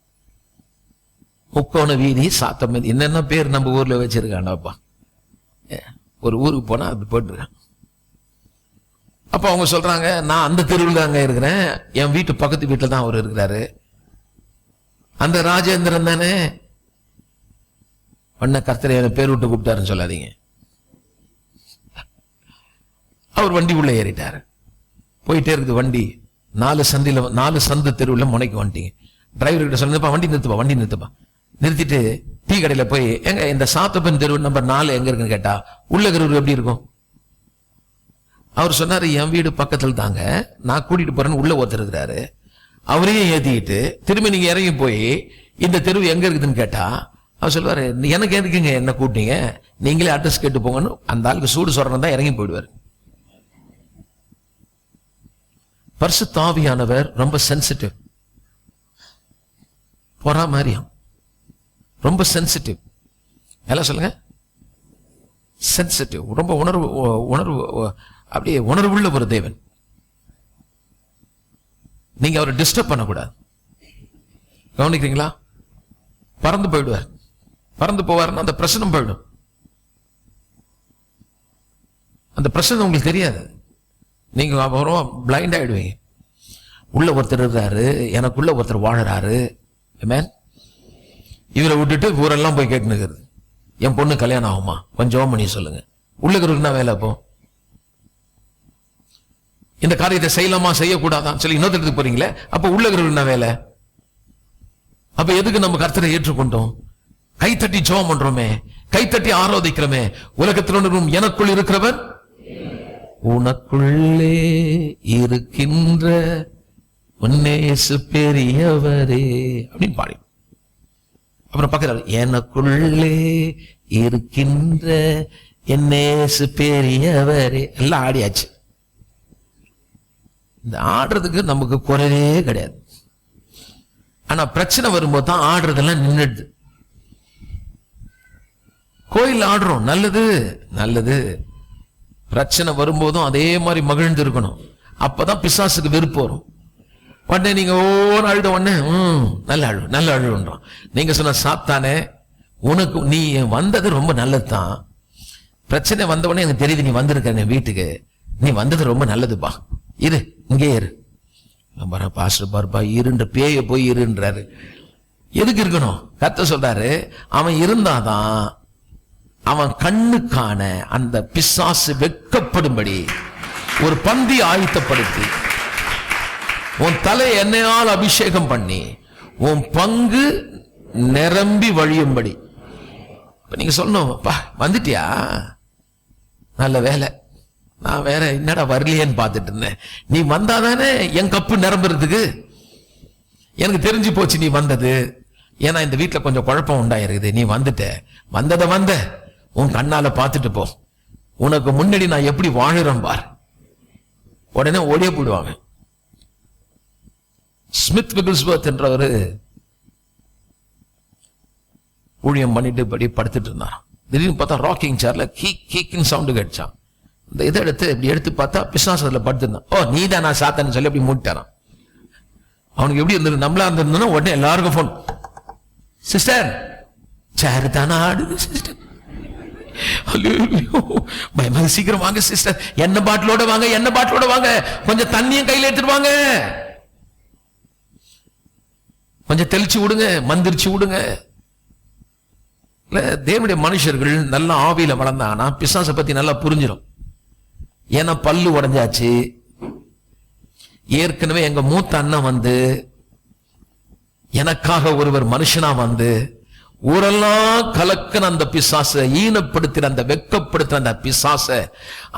முக்கோண வீதி சாத்தப்பன், என்னென்ன பேர் நம்ம ஊர்ல வச்சிருக்காண்டப்பா. ஒரு ஊருக்கு போனா அப்படி போட்டுருக்கான். அப்ப அவங்க சொல்றாங்க, நான் அந்த தெருவில் தாங்க இருக்கிறேன், என் வீட்டு பக்கத்து வீட்டுல தான் அவர் இருக்கிறாரு. அந்த ராஜேந்திரன் தானே? உன்ன கர்த்தரை பேர் விட்டு கூப்பிட்டாருன்னு சொல்லாதீங்க. அவர் வண்டி உள்ள ஏறிட்டாரு. போயிட்டே இருக்குது வண்டி. 4 சந்து தெருவில் முனைக்கு வந்துட்டீங்க. டிரைவர் கிட்ட சொன்னப்பா, வண்டி நிறுத்துப்பா, வண்டி நிறுத்துப்பா. நிறுத்திட்டு டீ கடையில போய், எங்க இந்த சாத்தப்பன் தெரு நம்பர் 4 எங்க இருக்குன்னு கேட்டா, உள்ளகரூர் எப்படி இருக்கும்? அவர் சொன்னாரு, என் வீடு பக்கத்துல தாங்க, நான் கூட்டிட்டு போறேன்னு உள்ள ஒருத்தர் இருக்கிறாரு. அவரையும் ஏத்திக்கிட்டு திரும்பி நீங்க இறங்கி போய் இந்த தெருவு எங்க இருக்குதுன்னு கேட்டா, அவர் சொல்லுவாரு, எனக்கு எதுக்குங்க என்ன கூட்டிங்க, நீங்களே அட்ரஸ் கேட்டு போங்கன்னு அந்த ஆளுக்கு சூடு சொல்றதா தான் இறங்கி போயிடுவாரு. பரிசுத்த ஆவியானவர் ரொம்ப சென்சிட்டிவ். பொறாமரியம் ரொம்ப சென்சிட்டிவ். எல்லாம் சொல்லுங்க, சென்சிட்டிவ். ரொம்ப உணர்வு அப்படியே உணர்வுள்ள ஒரு தேவன். நீங்க அவரை டிஸ்டர்ப் பண்ணக்கூடாது. கவனிக்கிறீங்களா? பறந்து போயிடுவார். பறந்து போவாருன்னா அந்த பிரச்சனை போயிடும். அந்த பிரச்சனை உங்களுக்கு தெரியாது. நீங்க அப்புறம் பிளைண்ட் ஆயிடுவீங்க. உள்ள ஒருத்தர் இருக்கிறாரு, எனக்குள்ள ஒருத்தர் வாழறாரு. இவரை விட்டுட்டு ஊரெல்லாம் போய் கேட்டுனுக்கிறது, என் பொண்ணு கல்யாணம் ஆகுமா, கொஞ்சம் பண்ணி சொல்லுங்க. உள்ளுக்கு வேலை. அப்போ இந்த காரியத்தை செய்யலாமா செய்யக்கூடாதான் சொல்லி இன்னொருத்தருக்கு போறீங்களே, அப்ப உள்ளுக்கு வேலை. அப்ப எதுக்கு நம்ம கர்த்தரை ஏற்றுக்கொண்டோம்? கைத்தட்டி ஜெபம் பண்றோமே, கைத்தட்டி ஆராதிக்கிறோமே. உலகத்தில் எனக்குள் இருக்கிறவர் உனக்குள்ளே இருக்கின்ற உன்னேசு பெரியவரே அப்படின்னு பாடி, அப்புறம் பக்கத்துல எனக்குள்ளே இருக்கின்ற என்னேசு பெரியவரே எல்லாம் ஆடியாச்சு. இந்த ஆடுறதுக்கு நமக்கு குறைவே கிடையாது. ஆனா பிரச்சனை வரும்போது தான் ஆடுறதெல்லாம் நின்றுடுது. கோயில் ஆடுறோம், நல்லது நல்லது. பிரச்சனை வரும்போதும் அதே மாதிரி மகிழ்ந்து இருக்கணும். அப்பதான் பிசாசுக்கு வெறுப்பு வரும். உடனே நீங்க ஓன்னு அழுத உடனே நல்ல அழுன்றோம். நீங்க சொன்ன சாத்தானே, உனக்கு நீ வந்தது ரொம்ப நல்லதுதான். பிரச்சனை வந்த உடனே எனக்கு தெரியுது நீ வந்திருக்க என் வீட்டுக்கு, நீ வந்தது ரொம்ப நல்லதுப்பா, இரு இங்கே இரு. பாஸ்டர் பாருப்பா, இருன்ற பேய போய் இருன்றாரு. எதுக்கு இருக்கணும்? கர்த்தர் சொல்றாரு, அவன் இருந்தாதான் அவன் கண்ணுக்கான அந்த பிசாசு வெட்கப்படும்படி ஒரு பந்தி ஆயத்தப்படுத்தி உன் தலை எண்ணெயால் அபிஷேகம் பண்ணி உன் பங்கு நிரம்பி வழியும்படி. நீங்க சொல்லணும், வந்துட்டியா, நல்ல வேலை, நான் வேற என்னடா வரலையேன்னு பார்த்துட்டு இருந்தேன். நீ வந்தாதானே என் கப்பு நிரம்புறதுக்கு. எனக்கு தெரிஞ்சு போச்சு நீ வந்தது. ஏன்னா இந்த வீட்டுல கொஞ்சம் குழப்பம் உண்டாயிருக்குது. நீ வந்த உன் கண்ணால பார்த்துட்டு போ. உனக்கு முன்னாடி நான் எப்படி வாழுறேன் பார். உடனே ஓடியே போடுவாங்க. ஸ்மித் விகில்ஸ்வர்த் என்றவர் ஊழியம் பண்ணிட்டு படி படுத்துட்டு இருந்தார். திடீர்னு பார்த்தா ராக்கிங் சேர்ல கீக்கின்னு சவுண்டு கேட்டுச்சான். இந்த இதை எடுத்து பார்த்தா பிசாசு அதுல படுத்துருந்தான். ஓ நீ தான் நான் சாத்தன்னு சொல்லி அப்படி மூட்டாரான். அவனுக்கு எப்படி இருந்தது, நம்மளா இருந்திருந்தோம்னா உடனே எல்லாருக்கும் போன், சிஸ்டர் சேரு தானே ஆடுது சிஸ்டர், பயமாக சீக்கிரம் வாங்க சிஸ்டர், என்ன பாட்டிலோட வாங்க, கொஞ்சம் தண்ணியும் கையில எடுத்துட்டு வாங்க, கொஞ்சம் தெளிச்சு விடுங்க, மந்திரிச்சு விடுங்க. தேவனுடைய மனுஷர்கள் நல்ல ஆவியில வளர்ந்தாங்கன்னா பிசாசை பத்தி நல்லா புரிஞ்சிடும். ஏன்னா பல்லு உடைஞ்சாச்சு. ஏற்கனவே எங்க மூத்த அண்ணன் எனக்காக ஒருவர் மனுஷனா ஊரெல்லாம் கலக்கின அந்த பிசாசை, ஈனப்படுத்தின அந்த வெக்கப்படுத்தின அந்த பிசாசை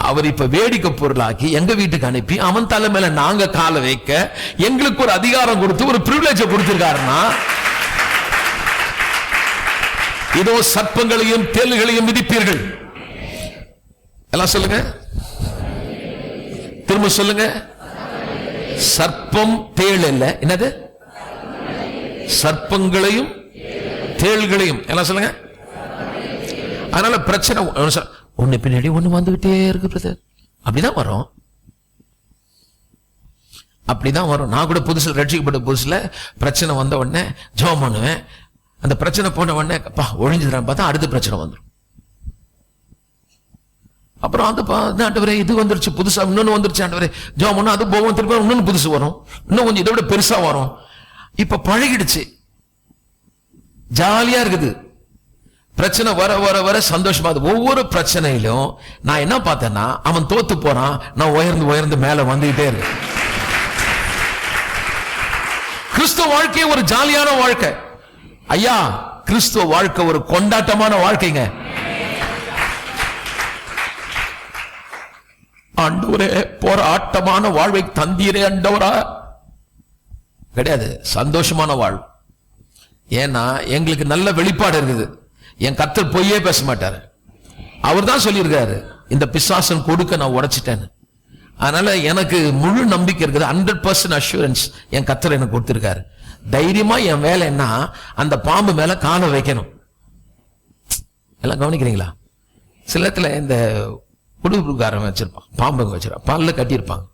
அவர் இப்ப வேடிக்கை பொருளாக்கி எங்க வீட்டுக்கு அனுப்பி அவன் தலைமையில நாங்க காலை வைக்க எங்களுக்கு ஒரு அதிகாரம் கொடுத்து ஒரு பிரிவிலேஜ் கொடுத்திருக்காருன்னா, இதோ சர்ப்பங்களையும் தேள்களையும் மிதிப்பீர்கள். எல்லாம் சொல்லுங்க, திரும்ப சொல்லுங்க. சர்ப்பம் தேள் இல்ல, என்னது? சர்ப்பங்களையும் தேள்களையும். எல்லாம் சொல்லுங்க. அதனால பிரச்சனை ஒண்ணு பின்னாடி ஒண்ணு வந்துகிட்டே இருக்கு பிரதர். அப்படிதான் வரும். நான் கூட புதுசுல ரட்சிக்கப்பட்ட புதுசுல பிரச்சனை வந்த உடனே ஜெபம் பண்ணுவேன். அந்த பிரச்சனை போன உடனே ஒழிஞ்சுதான் பார்த்தா அடுத்த பிரச்சனை வந்துடும். அப்புறம் ஆண்டவரே இது வந்துருச்சு புதுசா, இன்னொன்னு வந்துருச்சு ஆண்டவரே, ஜெபம் பண்ணா அது போவோம், திரும்ப இன்னொன்னு புதுசு வரும், இன்னும் கொஞ்சம் இதை விட பெருசா வரும். இப்ப பழகிடுச்சு, ஜாலியா இருக்குது. பிரச்சனை வர வர வர சந்தோஷமா. ஒவ்வொரு பிரச்சனையிலும் நான் என்ன பார்த்தேன்னா, அவன் தோத்து போறான், நான் உயர்ந்து மேல வந்துகிட்டே இருக்கு. கிறிஸ்துவ வாழ்க்கை ஒரு ஜாலியான வாழ்க்கை ஐயா. கிறிஸ்துவ வாழ்க்கை ஒரு கொண்டாட்டமான வாழ்க்கைங்க. ஆண்டவரே போராட்டமான வாழ்வை தந்தீரே ஆண்டவரா கிடையாது, சந்தோஷமான வாழ்வு. ஏன்னா எங்களுக்கு நல்ல வெளிப்பாடு இருக்குது. என் கர்த்தர் பொய்யே பேச மாட்டாரு. அவர் தான் சொல்லியிருக்காரு, இந்த பிசாசன் கொடுக்க நான் உடைச்சிட்டேன்னு. அதனால எனக்கு முழு நம்பிக்கை இருக்குது, 100% அஷூரன்ஸ் என் கர்த்தர் எனக்கு கொடுத்திருக்காரு. தைரியமா என் வேலை என்ன, அந்த பாம்பு மேல காலை வைக்கணும். எல்லாம் கவனிக்கிறீங்களா? சில இடத்துல இந்த குடுகுடுக்காரன் வச்சிருப்பான், பாம்புங்க வச்சிருப்பான், பல்ல கட்டியிருப்பாங்க,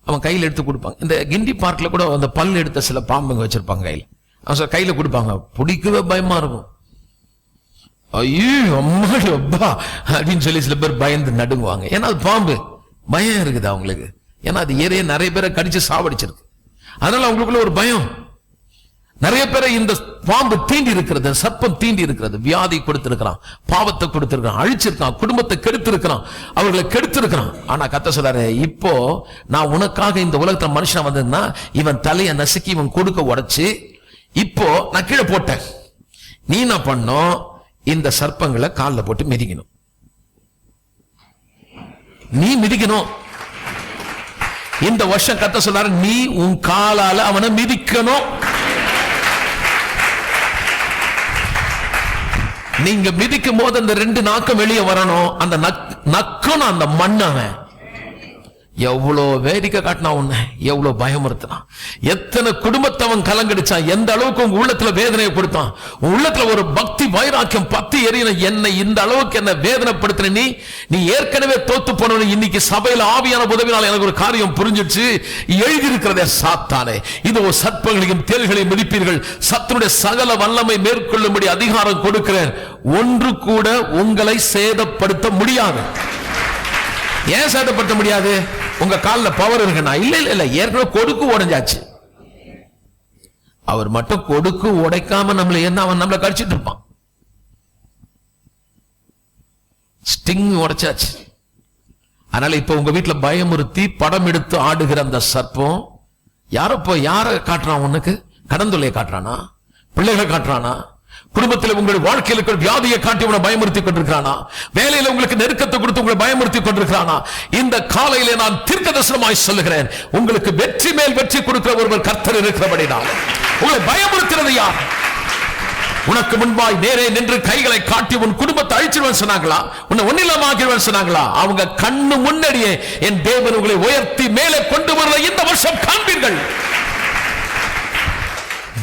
அவன் கையில் எடுத்து கொடுப்பாங்க. இந்த கிண்டி பார்க்ல கூட அந்த பல் எடுத்த சில பாம்புங்க வச்சிருப்பாங்க கையில. அவன் கையில கொடுப்பாங்க, பிடிக்கவே பயமா இருக்கும். ஐயோ அம்மாடி அப்பா அப்படின்னு சொல்லி சில பேர் பயந்து நடுங்குவாங்க. ஏன்னா அது பாம்பு, பயம் இருக்குது அவங்களுக்கு. ஏன்னா அது ஏறிய நிறைய பேரை கடிச்சு சாவடிச்சிருக்கு. அதனால அவங்களுக்குள்ள ஒரு பயம். நிறைய பேரை இந்த பாம்பு தீண்டி இருக்கிறது, சர்ப்பம் தீண்டி இருக்கிறது. வியாதி கொடுத்திருக்கிறான், பாவத்தை கொடுத்திருக்கான், அழிச்சிருக்கான், குடும்பத்தை கெடுத்திருக்கிறான், அவர்களை கெடுத்திருக்கிறான். ஆனா கர்த்தர் சொல்றாரு, இப்போ நான் உனக்காக இந்த உலகத்துல மனுஷன் வந்ததுன்னா இவன் தலையை நசுக்கி இவன் கொடுக்க உடைச்சு இப்போ நான் கீழே போட்டேன். நீ என்ன பண்ணும், இந்த சர்ப்பங்களை காலில் போட்டு மிதிக்கணும். நீ மிதிக்கணும். இந்த வருஷம் கர்த்தர் சொல்றாரு, நீ உன் காலால அவனை மிதிக்கணும். நீங்க மிதிக்கும் போது அந்த 2 நாக்கம் வெளியே வரணும். அந்த நக்கணும் அந்த மண்ணவன். எவ்வளவு வேடிக்கை காட்டினா, உன்னை எவ்வளவு பயமுறுத்தினான், எத்தனை குடும்பத்தை அவன் கலங்கடிச்சான், எந்த அளவுக்கு உங்க உள்ளத்துல வேதனையை கொடுத்தான். உன் உள்ளத்துல ஒரு பக்தி வைராக்கியம் பத்தி எறின என்னை இந்த அளவுக்கு என்ன வேதனைப்படுத்தின நீ ஏற்கனவே தோத்து போனவன். இன்னைக்கு சபையில ஆவியான உதவினால் எனக்கு ஒரு காரியம் புரிஞ்சிச்சு. எழுதியிருக்கிறதே சாத்தானே, இதோ சர்ப்பங்களையும் தேள்களையும் மிதிப்பீர்கள், சத்துருடைய சகல வல்லமை மேற்கொள்ளும்படி அதிகாரம் கொடுக்கிறேன், ஒன்று கூட உங்களை சேதப்படுத்த முடியாது. ஏன் சேதப்படுத்த முடியாது? உங்க காலில் பவர் இருக்குன்னா? இல்ல, ஏற்கனவே கொடுக்கு உடைஞ்சாச்சு. அவர் மட்டும் கொடுக்கு உடைக்காம நம்மள என்ன, அவன் நம்மளை கடிச்சிட்டு இருப்பான். ஸ்டிங் உடைச்சாச்சு. அதனால இப்ப உங்க வீட்டுல பயமுறுத்தி படம் எடுத்து ஆடுகிற அந்த சர்ப்பம் யாரை காட்டுறான்? உனக்கு கடந்தொல்லையை காட்டுறானா? பிள்ளைகளை காட்டுறானா? குடும்பத்தில் உங்கள் வாழ்க்கையில் இருக்கிற வியாதியை காட்டி உங்களை பயமுறுத்தி கொண்டிருக்கிறானா? வேலையில உங்களுக்கு நெருக்கத்தை கொடுத்து உங்களை பயமுறுத்தி கொண்டிருக்கிறானா? இந்த காலையிலே நான் தீர்க்கதரிசனமாய் சொல்லுகிறேன், உங்களுக்கு வெற்றி மேல் வெற்றி கொடுக்கிற ஒருவர் கர்த்தர் இருக்கிறபடினால் உங்களை பயமுறுத்துறது யார்? உனக்கு முன்பாய் நேரே நின்று கைகளை காட்டி உன் குடும்பத்தை அழிச்சிடுவேன் சொன்னாங்களா? உன்னை ஒன்னிலமாக்கிடுவேன் சொன்னாங்களா? அவங்க கண்ணு முன்னாடியே என் தேவன் உங்களை உயர்த்தி மேலே கொண்டு வர இந்த வருஷம் காண்பீர்கள்.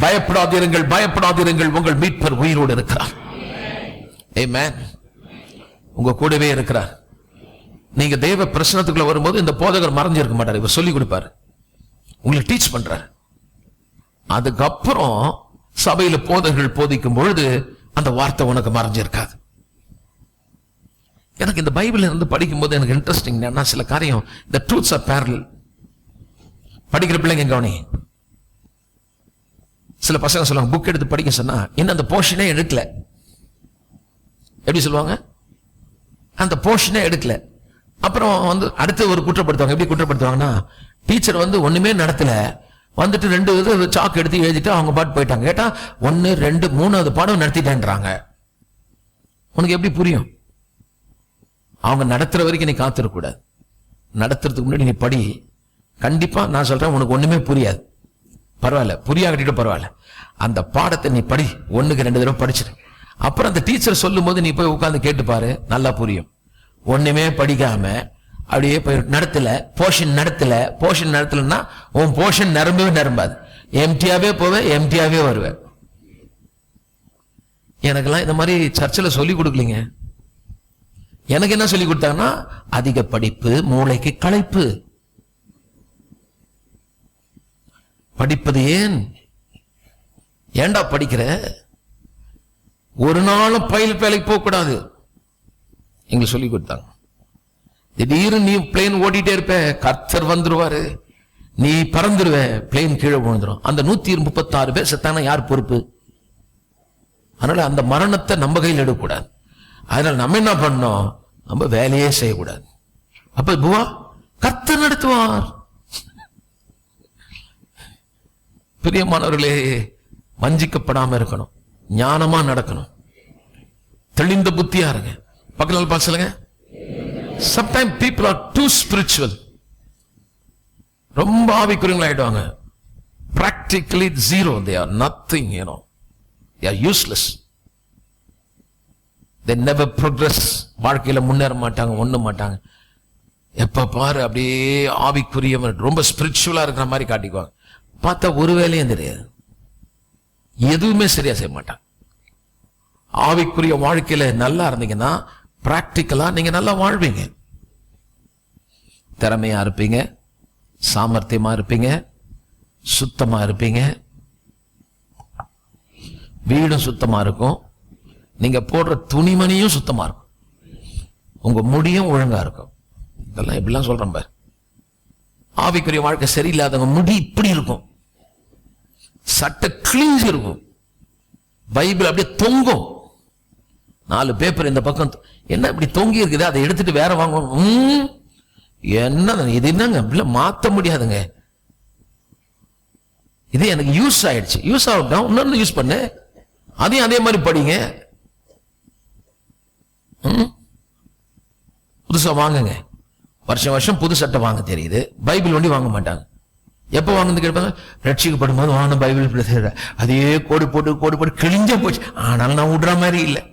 பயப்படாதீர்கள், பயப்படாதீர்கள், உங்கள் மீட்பர் உயிரோடு இருக்கிறார். ஆமென். உங்க கூடவே இருக்கிறார். நீங்க தேவ பிரசன்னத்துக்குள்ள வரும்போது இந்த போதகர் மறைஞ்சிருக்க மாட்டார். இவர் சொல்லி கொடுப்பாரு, உங்களுக்கு டீச் பண்றார். அதுக்கப்புறம் சபையில போதகர்கள் போதிக்கும் பொழுது அந்த வார்த்தை உனக்கு மறைஞ்சிருக்காது. எனக்கு இந்த பைபிள் இருந்து படிக்கும் போது எனக்கு இன்ட்ரெஸ்டிங் என்னன்னா, சில காரியம் the truths are parallel. படிக்கிற பிள்ளைங்க கவனி. சில பசங்க சொல்லுவாங்க, புக் எடுத்து படிக்க சொன்னா இன்னும் அந்த போர்ஷனே எடுக்கல. எப்படி சொல்லுவாங்க? அந்த போர்ஷனே எடுக்கல. அப்புறம் அடுத்து ஒரு குற்றப்படுத்துவாங்க. எப்படி குற்றப்படுத்துவாங்கன்னா, டீச்சர் ஒண்ணுமே நடத்தல, வந்துட்டு 2 சாக்கு எடுத்து எழுதிட்டு அவங்க பாட்டு போயிட்டாங்க. கேட்டா 1, 2, 3வது பாடம் நடத்திட்டேன்றாங்க. உனக்கு எப்படி புரியும்? அவங்க நடத்துற வரைக்கும் நீ காத்திருக்கூடாது. நடத்துறதுக்கு முன்னாடி நீ படி. கண்டிப்பா நான் சொல்றேன், உனக்கு ஒண்ணுமே புரியாது. பரவாயில்ல, புரியாகிட்டு பரவாயில்ல, அந்த பாடத்தை நீ படி. 1க்கு 2 தடவை படிச்சிரு. அப்புறம் அந்த டீச்சர் சொல்லும் போது நீ போய் உட்கார்ந்து கேட்டு பாரு, நல்லா புரியும். ஒண்ணுமே படிக்காம அப்படியே போய் நடத்தல, போர்ஷன் நடத்தலன்னா உன் போர்ஷன் நிரம்பாது. எம்டியாவே போவேன், எம்டியாவே வருவேன். எனக்கெல்லாம் இந்த மாதிரி சர்ச்சில் சொல்லி கொடுக்கலீங்க. எனக்கு என்ன சொல்லி கொடுத்தாங்கன்னா, அதிக படிப்பு மூளைக்கு களைப்பு. படிப்பது ஏன்டா படிக்கிற? ஒரு நாளும் பயில் வேலைக்கு போக கூடாது எங்களுக்கு சொல்லி கொடுத்தாங்க. திடீர்னு நீ பிளேன் ஓட்டிட்டே இருப்ப, கர்த்தர் வந்துருவாரு, நீ பறந்துருவ, பிளேன் கீழே விழுந்துரும். அந்த 136 பேர் செத்தானா யார் பொறுப்பு? அதனால அந்த மரணத்தை நம்ம கையில் எடுக்கக்கூடாது. அதனால நம்ம என்ன பண்ணோம்? நம்ம வேலையே செய்யக்கூடாது. அப்ப புவா கர்த்தர் நடத்துவார். பிரியமானவர்களே, வஞ்சிக்கப்படாம இருக்கணும், ஞானமா நடக்கணும், தெளிந்த புத்தியா இருங்க. பக்கத்துல பார்த்து சொல்லுங்க, sometimes people are too spiritual. ரொம்ப ஆவிக்குரியவங்களா ஆயிடுவாங்க. practically zero, they are nothing, they are useless. they never progress. வாழ்க்கையில முன்னேற மாட்டாங்க, ஒண்ணும் மாட்டாங்க. எப்ப பாரு அப்படியே ஆவிக்குரியவன் ரொம்ப ஸ்பிரிச்சுவலா இருக்கிற மாதிரி காட்டிக்குவாங்க. பார்த்தா ஒரு வேலையும் தெரியாது, எதுவுமே சரியா செய்ய மாட்டாங்க. ஆவிக்குரிய வாழ்க்கையில நல்லா இருந்தீங்கன்னா பிராக்டிக்கலா நீங்க நல்லா வாழ்வீங்க. திறமையா இருப்பீங்க, சாமர்த்தியமா இருப்பீங்க, சுத்தமா இருப்பீங்க, வீடும் சுத்தமா இருக்கும், நீங்க போடுற துணிமணியும் சுத்தமா இருக்கும், உங்க முடியும் ஒழுங்கா இருக்கும். இதெல்லாம் எப்படிலாம் சொல்றேன் பாரு. ஆவிக்குரிய வாழ்க்கை சரியில்லாதவங்க முடி இப்படி இருக்கும், சட்டை கிழிஞ்சு இருக்கும், பைபிள் அப்படியே தொங்கும். 4 பேப்பர் இந்த பக்கம் என்ன இப்படி தொங்கி இருக்குது, அதை எடுத்துட்டு வேற வாங்கணும். என்ன இது? என்னங்க அப்படிலாம் மாத்த முடியாதுங்க. இது எனக்கு யூஸ் ஆயிடுச்சு, யூஸ் ஆகட்டும், இன்னொன்று யூஸ் பண்ணு, அதையும் அதே மாதிரி படிங்க. புதுசா வாங்குங்க. வருஷம் புது சட்டை வாங்க தெரியுது, பைபிள் ஒண்டி வாங்க மாட்டாங்க. எப்ப வாங்க கேட்பாங்க, ரட்சிக்கப்படும் போது வாங்க பைபிள், அதே கோடு போட்டு கிழிஞ்ச போச்சு. ஆனாலும் நான் விடுற மாதிரி இல்லை.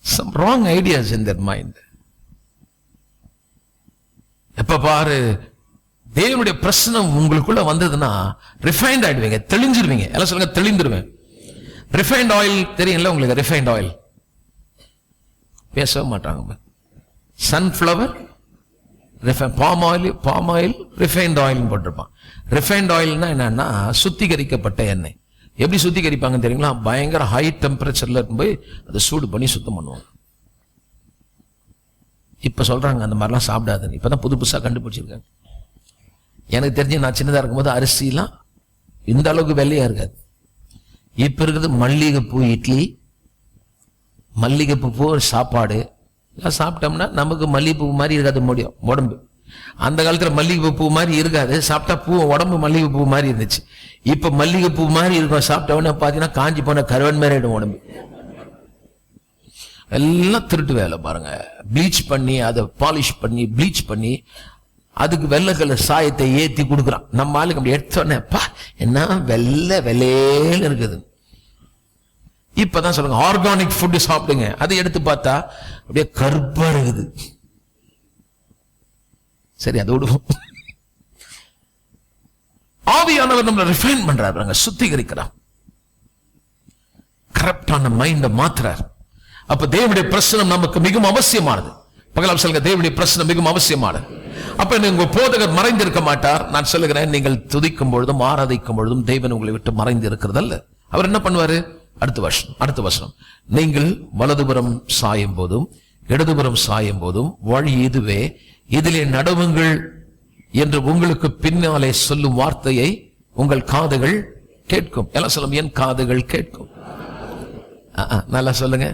Some wrong ideas in their mind. எப்ப பாரு தேவனுடைய பிரசனம் உங்களுக்குள்ள வந்ததுன்னா ரிஃபைண்ட் ஆயிடுவீங்க, தெளிஞ்சிருவீங்க. எல்லாம் சொல்லுங்க, தெளிந்துருவேன். ரிஃபைண்ட் ஆயில் தெரியும்ல உங்களுக்கு? ரிஃபைண்ட் ஆயில் பேசவே மாட்டாங்க. Sunflower palm oil refined oil போட்டிருப்பான். ரிஃபைண்ட் ஆயில்னா என்னன்னா சுத்திகரிக்கப்பட்ட எண்ணெய். எப்படி சுத்திகரிப்பாங்க தெரியுங்களா? பயங்கர ஹை டெம்பரேச்சர்ல போய் அதை சூடு பண்ணி சுத்தம் பண்ணுவாங்க. இப்ப சொல்றாங்க அந்த மாதிரிலாம் சாப்பிடாதுன்னு. இப்பதான் புதுசா கண்டுபிடிச்சிருக்காங்க. எனக்கு தெரிஞ்சு நான் சின்னதா இருக்கும்போது அரிசிலாம் இந்த அளவுக்கு வெள்ளையா இருக்காது. இப்ப இருக்கிறது மல்லிகைப்பூ இட்லி, மல்லிகைப்பூ சாப்பாடு, சாப்பிட்டோம்னா நமக்கு மல்லிகைப்பூ மாதிரி இருக்காது முடியும் உடம்பு. அந்த காலத்துல மல்லிகைப்பூ பூ மாதிரி இருக்காது, சாப்பிட்டா பூ உடம்பு மல்லிகை பூ மாதிரி இருந்துச்சு. இப்ப மல்லிகை பூ மாதிரி இருக்கும், சாப்பிட்டவொடனே பாத்தீங்கன்னா காஞ்சி போன கருவன் மாதிரி ஆயிடும் உடம்பு. எல்லாம் திருட்டு வேலை பாருங்க. ப்ளீச் பண்ணி அதை பாலிஷ் பண்ணி ப்ளீச் பண்ணி அதுக்கு வெள்ளை கலர் சாயத்தை ஏத்தி கொடுக்குறான். நம்ம ஆளுக்கு அப்படி எடுத்தோடனே பா என்ன வெள்ளை வெள்ளைன்னு இருக்குது. இப்பதான் சொல்லுங்க ஆர்கானிக் ஃபுட் சாப்பிடுங்க, அதை எடுத்து பார்த்தா அப்படியே கருப்பா இருக்குது. சரி அது விடுவோம். ஆவியானவர் நம்மளை ரிஃபைன் பண்றாரு, சுத்திகரிக்கிறார், கரெக்டான மைண்ட மாத்துறார். அப்ப தேவனுடைய பிரசனம் நமக்கு மிகவும் அவசியமானது. பகலாம் சொல்லுங்க தேவனுடைய பிரசனம் மிகவும் அவசியமானது. அப்ப உங்க போதகர் மறைந்திருக்க மாட்டார். நான் சொல்லுகிறேன், நீங்கள் துதிக்கும் பொழுதும் ஆராதிக்கும் பொழுதும் தேவன் உங்களை விட்டு மறைந்து இருக்கிறது அல்ல. அவர் என்ன பண்ணுவாரு? அடுத்த வசனம், நீங்கள் வலதுபுறம் சாயும் போதும் இடதுபுறம் சாயும் போதும் வழி இதுவே, இதிலே நடவுங்கள் என்று உங்களுக்கு பின்னாலே சொல்லும் வார்த்தையை உங்கள் காதுகள் கேட்கும். எல்லாம் சொல்லும், என் காதுகள் கேட்கும். நல்லா சொல்லுங்க.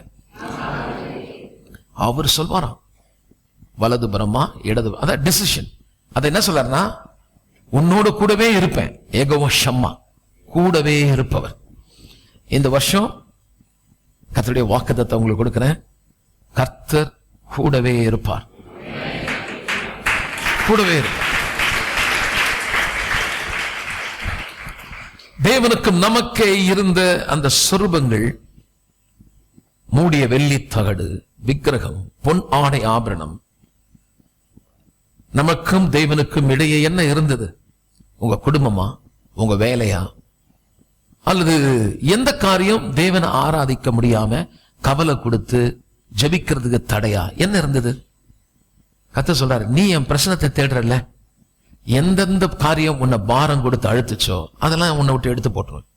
அவர் சொல்வாராம் வலதுபுறமா இடது, அதான் டிசிஷன். அதை என்ன சொல்றாருன்னா, உன்னோடு கூடவே இருப்பேன், யெகோவா ஷம்மா, கூடவே இருப்பவர். இந்த வருஷம் கர்த்தருடைய வாக்குத்தத்தத்தை உங்களுக்கு கொடுக்கிறேன், கர்த்தர் கூடவே இருப்பார், கூடவே இருப்பார். தேவனுக்கும் நமக்கே இருந்த அந்த சொரூபங்கள், மூடிய வெள்ளி தகடு, விக்கிரகம், பொன் ஆடை ஆபரணம், நமக்கும் தேவனுக்கும் இடையே என்ன இருந்தது? உங்க குடும்பமா, உங்க வேலையா, அல்லது எந்த காரியம் தேவனை ஆராதிக்க முடியாம கவலை கொடுத்து ஜெபிக்கிறதுக்கு தடையா என்ன இருந்தது? கர்த்தர் சொல்றாரு, நீ என் பிரச்சனத்தை தேடுறல்ல, எந்தெந்த காரியம் உன்னை பாரம் கொடுத்து அழுத்துச்சோ அதெல்லாம் உன்னை விட்டு எடுத்து போட்டுருவேன்.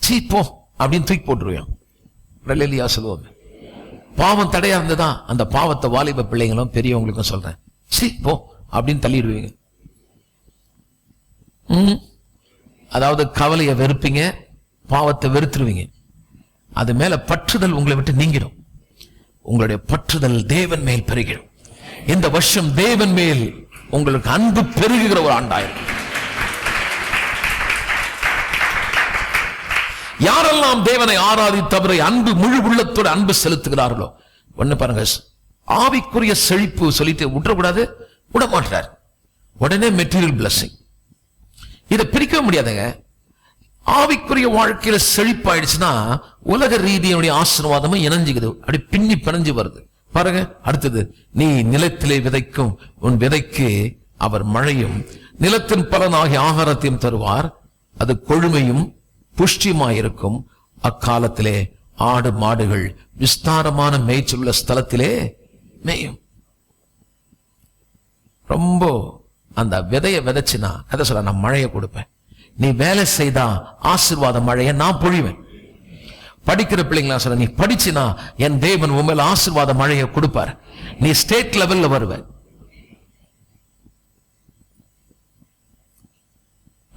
சீ போ அப்படின்னு தூக்கி போட்டுருவேன். சொல்லுவாங்க, பாவம் தடையா இருந்ததா, அந்த பாவத்தை வாலிப பிள்ளைங்களும் பெரியவங்களுக்கும் சொல்றேன், சீ போ அப்படின்னு தள்ளிடுவீங்க. அதாவது கவலையை வெறுப்பீங்க, பாவத்தை வெறுத்துருவீங்க. அது மேல பற்றுதல் உங்களை விட்டு நீங்கிடும். உங்களுடைய பற்றுதல் தேவன் மேல் பெருகிடும். இந்த வருஷம் தேவன் மேல் உங்களுக்கு அன்பு பெருகுகிற ஒரு ஆண்டாயிரும். யாரெல்லாம் தேவனை ஆராதித்தவரை அன்பு முழு உள்ளத்தோடு அன்பு செலுத்துகிறார்களோ, ஒண்ணு பாருங்க, ஆவிக்குரிய செழிப்பு சொல்லிட்டு விட்டுறக்கூடாது, விட மாட்டார். உடனே மெட்டீரியல் பிளஸிங், இதை பிரிக்க முடியாதுங்க. ஆவிக்குரிய வாழ்க்கையில செழிப்பாயிடுச்சுன்னா உலக ரீதியுடைய ஆசீர்வாதமும் இணைஞ்சுக்குது, அப்படி பின்னி பிணைஞ்சு வருது. பாருங்க அடுத்தது, நீ நிலத்திலே விதைக்கும் உன் விதைக்கு அவர் மழையும் நிலத்தின் பலனாகிய ஆகாரத்தையும் தருவார், அது கொழுமையும் புஷ்டியுமாயிருக்கும். அக்காலத்திலே ஆடு மாடுகள் விஸ்தாரமான மேய்ச்சலுள்ள ஸ்தலத்திலே மேயும். ரொம்ப அந்த விதையை விதைச்சுனா கதை சொல்ல, நான் மழையை கொடுப்பேன், நீ வேலை செய்தா ஆசீர்வாத மழையை நான் பொழிவேன். படிக்கிற பிள்ளைங்களா சொல்ல, நீ படிச்சுனா என் தேவன் உண்மையில ஆசீர்வாத மழையை கொடுப்பார், நீ ஸ்டேட் லெவல்ல வருவ.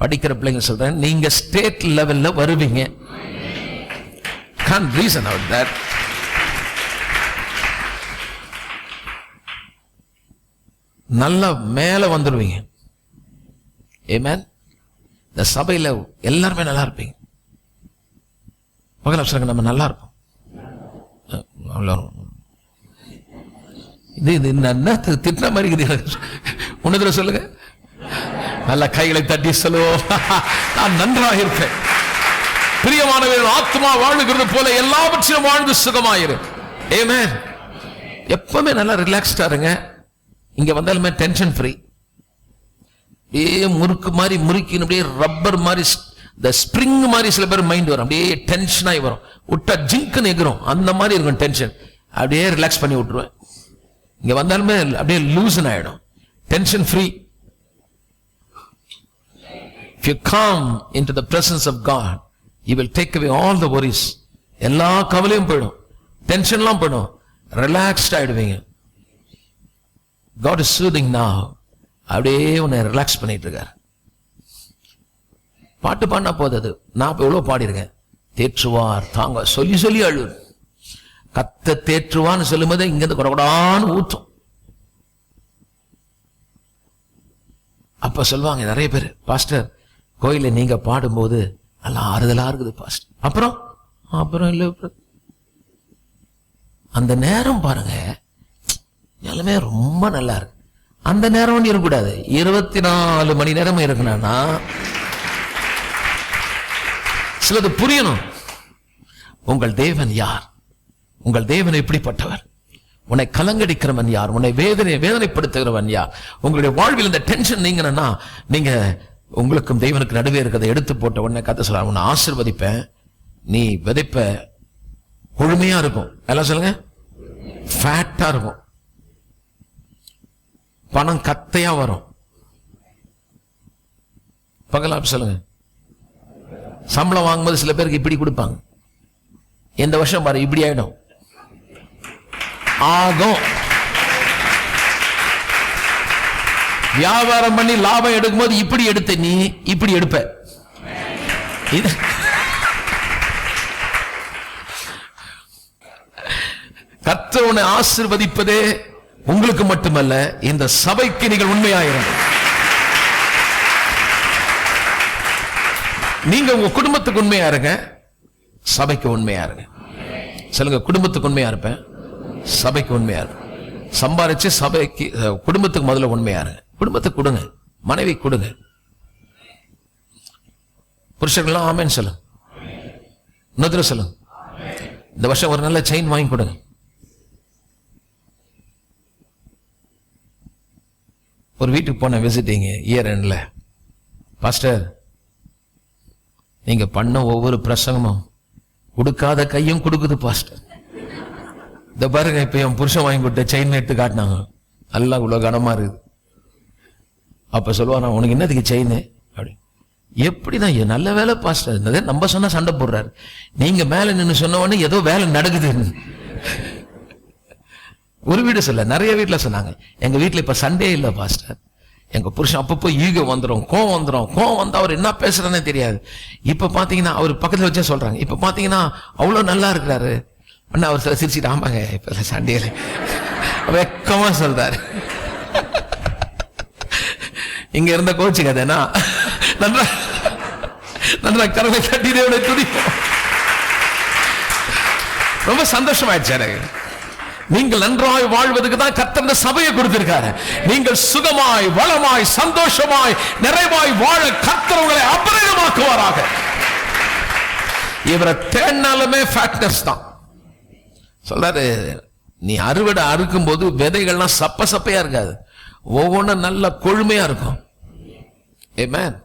படிக்கிற பிள்ளைங்க சொல்றேன், நீங்க ஸ்டேட் லெவல்ல வருவீங்க. Can't reason out that. நல்ல மேல வந்துடுவீங்க. ஆமென். இந்த சபையில எல்லாருமே நல்லா இருப்பீங்க. மகள சொல்லுங்க, நம்ம நல்லா இருப்போம். இது என்ன திட்ட மாதிரி உன்னதுல சொல்லுங்க, நல்ல கைகளை தட்டி சொல்லுவோம், நான் நன்றாக இருப்பேன். பிரியமானவர்கள், ஆத்மா வாழுகிறது போல எல்லாவற்றிலும் வாழ்ந்து சுகமாயிரு. ஆமென். எப்பவுமே நல்லா ரிலாக்ஸ்டா இருங்க. இங்க வந்தாலுமே டென்ஷன் ஃப்ரீ. அப்படியே முறுக்கு மாதிரி முறுக்கின்னு அப்படியே ரப்பர் மாதிரி, இந்த ஸ்ப்ரிங் மாதிரி சில பேர் மைண்ட் வரும், அப்படியே டென்ஷன் ஆகி வரும், விட்டா ஜிங்க்னு எகிறோம், அந்த மாதிரி இருக்கும் டென்ஷன். அப்படியே ரிலாக்ஸ் பண்ணி விட்டுருவேன். இங்க வந்தாலுமே அப்படியே லூசன் ஆயிடும், tension free. If you come into the presence of God, He will take away all the worries. எல்லா கவலையும் போயிடும், டென்ஷன்லாம் போயிடும், ரிலாக்ஸ்ட் ஆயிடுவீங்க. God is soothing now. அப்படியே உன்னை ரிலாக்ஸ் பண்ணிட்டு இருக்கார். பாட்டு பாடினா போதாது, நான் இப்ப எவ்வளவு பாடிருக்கேன். தேற்றுவார் தாங்க சொல்லி சொல்லி அழு. கத்த தேற்றுவான்னு சொல்லும் போது இங்கிருந்து கொடகொடான்னு ஊற்றும். அப்ப சொல்லுவாங்க நிறைய பேர், பாஸ்டர் கோயில நீங்க பாடும்போது நல்லா ஆறுதலா இருக்குது பாஸ்டர். அப்புறம் இல்ல, அந்த நேரம் பாருங்க எல்லாமே ரொம்ப நல்லா இருக்கு. அந்த நேரம் இருக்கக்கூடாது, 24 மணி நேரம் இருக்கணும்னா சிலது புரியணும். உங்கள் தேவன் யார்? உங்கள் தேவன் எப்படிப்பட்டவர்? உன்னை கலங்கடிக்கிறவன் யார்? உன்னை வேதனைப்படுத்துகிறவன் யார்? உங்களுடைய வாழ்வில் இந்த டென்ஷன் நீங்கன்னா நீங்க உங்களுக்கும் தெய்வனுக்கு நடுவே இருக்கிறத எடுத்து போட்ட உடனே கத்த சொல்ல, உன்னை ஆசீர்வதிப்பேன், நீ விதைப்ப கொழுமையா இருக்கும். எல்லாம் சொல்லுங்க, ஃபேட்டா இருக்கும், பணம் கத்தையா வரும். பகலாம் சொல்லுங்க. சம்பளம் வாங்கும்போது சில பேருக்கு இப்படி கொடுப்பாங்க, இந்த வருஷம் பாரு இப்படி ஆயிடும் ஆகும். வியாபாரம் பண்ணி லாபம் எடுக்கும் போது இப்படி எடுத்த நீ இப்படி எடுப்ப. கர்த்தர் உன்னை ஆசீர்வதிப்பதே உங்களுக்கு மட்டுமல்ல, இந்த சபைக்கு நீங்கள் உண்மையாயிருங்க. நீங்க உங்க குடும்பத்துக்கு உண்மையா இருங்க, சபைக்கு உண்மையா இருங்க. சொல்லுங்க, குடும்பத்துக்கு உண்மையா இருப்பேன், சபைக்கு உண்மையா இருப்பேன். சம்பாதிச்சு சபைக்கு குடும்பத்துக்கு முதல்ல உண்மையா இருங்க. குடும்பத்துக்கு கொடுங்க, மனைவி கொடுங்க. புருஷர்கள்லாம் ஆமேன்னு சொல்லுங்க. இன்னொரு சொல்லுங்க, இந்த வருஷம் ஒரு நல்ல செயின் வாங்கி கொடுங்க. ஒரு வீட்டுக்கு போன விசிட்டிங் இயர் எண்ட்ல, பாஸ்டர் நீங்க பண்ண ஒவ்வொரு பிரசங்கமும் கொடுக்காத கையும் கொடுக்குது பாஸ்டர். இந்த பாருங்க, இப்ப என் புருஷன் வாங்கி கொடுத்த செயின் எடுத்து காட்டினாங்க, நல்லா இவ்வளவு கனமா இருக்குது. அப்ப சொல்லுவானா, உனக்கு என்னதுக்கு செயின் அப்படி? எப்படிதான்? நல்ல வேலை பாஸ்டர் இருந்தது, நம்ம சொன்னா சண்டை போடுறாரு. நீங்க மேல நின்று சொன்ன உடனே ஏதோ வேலை நடக்குது. ஒரு வீடு சொல்ல, நிறைய வீட்டுல சொன்னாங்க, எங்க வீட்டுல இப்ப சண்டே இல்ல பாஸ்டர், எங்க புருஷன் அப்பப்போ ஈகோ வந்துடும், கோவம் வந்துடும், கோவம் வந்து அவர் என்ன பேசுறதுன்னே தெரியாது. இப்ப பாத்தீங்கன்னா அவர் பக்கத்துல வச்சே சொல்றாங்க, இப்ப பாத்தீங்கன்னா அவ்வளவு நல்லா இருக்கிறாரு. அவர் சில சிரிச்சுட்டு, ஆமாங்க இப்ப சண்டேல வெக்கமா சொல்றாரு. இங்க இருந்த கோச்சு கதைனா நன்றா நன்றா கரவை கட்டினோட துடிப்போம். ரொம்ப சந்தோஷமாயிடுச்சு எனக்கு. நீங்கள் நன்றாய் வாழ்வதற்கு தான் கர்த்தர் சபையை கொடுத்திருக்காரு. நீங்கள் சுகமாய், வளமாய், சந்தோஷமாய், நிறைவாய் வாழ கர்த்தர் உங்களை அபரிதமாக்குவாராக. இவரை தேடினாலுமே ஃபேக்டர்ஸ் தான் சொல்றாரு. நீ அறுவடை அறுக்கும் போது விதைகள்லாம் சப்ப சப்பையா இருக்காது, ஒவ்வொன்றும் நல்ல கொழுமையா இருக்கும். ஆமென்,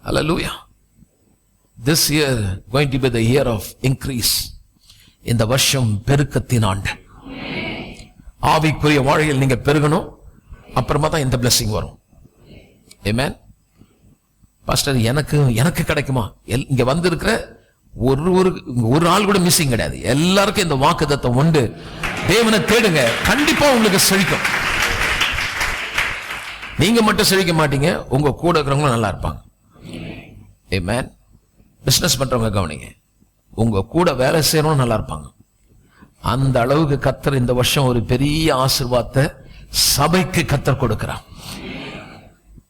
ஹல்லேலூயா. This year going to be the year of increase. இந்த வருஷம் பெருக்கத்தின் ஆண்டு. ஆவிக்குரிய வாழ்க்கையில் நீங்க பெருகணும், அப்புறமா தான் இந்த blessing வரும். ஆமென். பாஸ்டர் எனக்கு கிடைக்குமா? இங்க வந்திருக்கிற ஒரு ஆள் கூட மிஸ்ஸிங் கிடையாது. எல்லாருக்கும் இந்த வாக்குத்தத்தம் உண்டு. தேவனை தேடுங்க, கண்டிப்பா உங்களுக்கு செழிக்கும். நீங்க மட்டும் செழிக்க மாட்டீங்க, உங்க கூட இருக்கிறவங்களும் நல்லா இருப்பாங்க. ஆமென். பிசினஸ் பண்றவங்க கவனிங்க, உங்க கூட வேலை செய்யறவங்க நல்லா இருப்பாங்க. அந்த அளவுக்கு கர்த்தர் இந்த வருஷம் ஒரு பெரிய ஆசீர்வாதத்தை சபைக்கு கர்த்தர் கொடுக்கிறார்.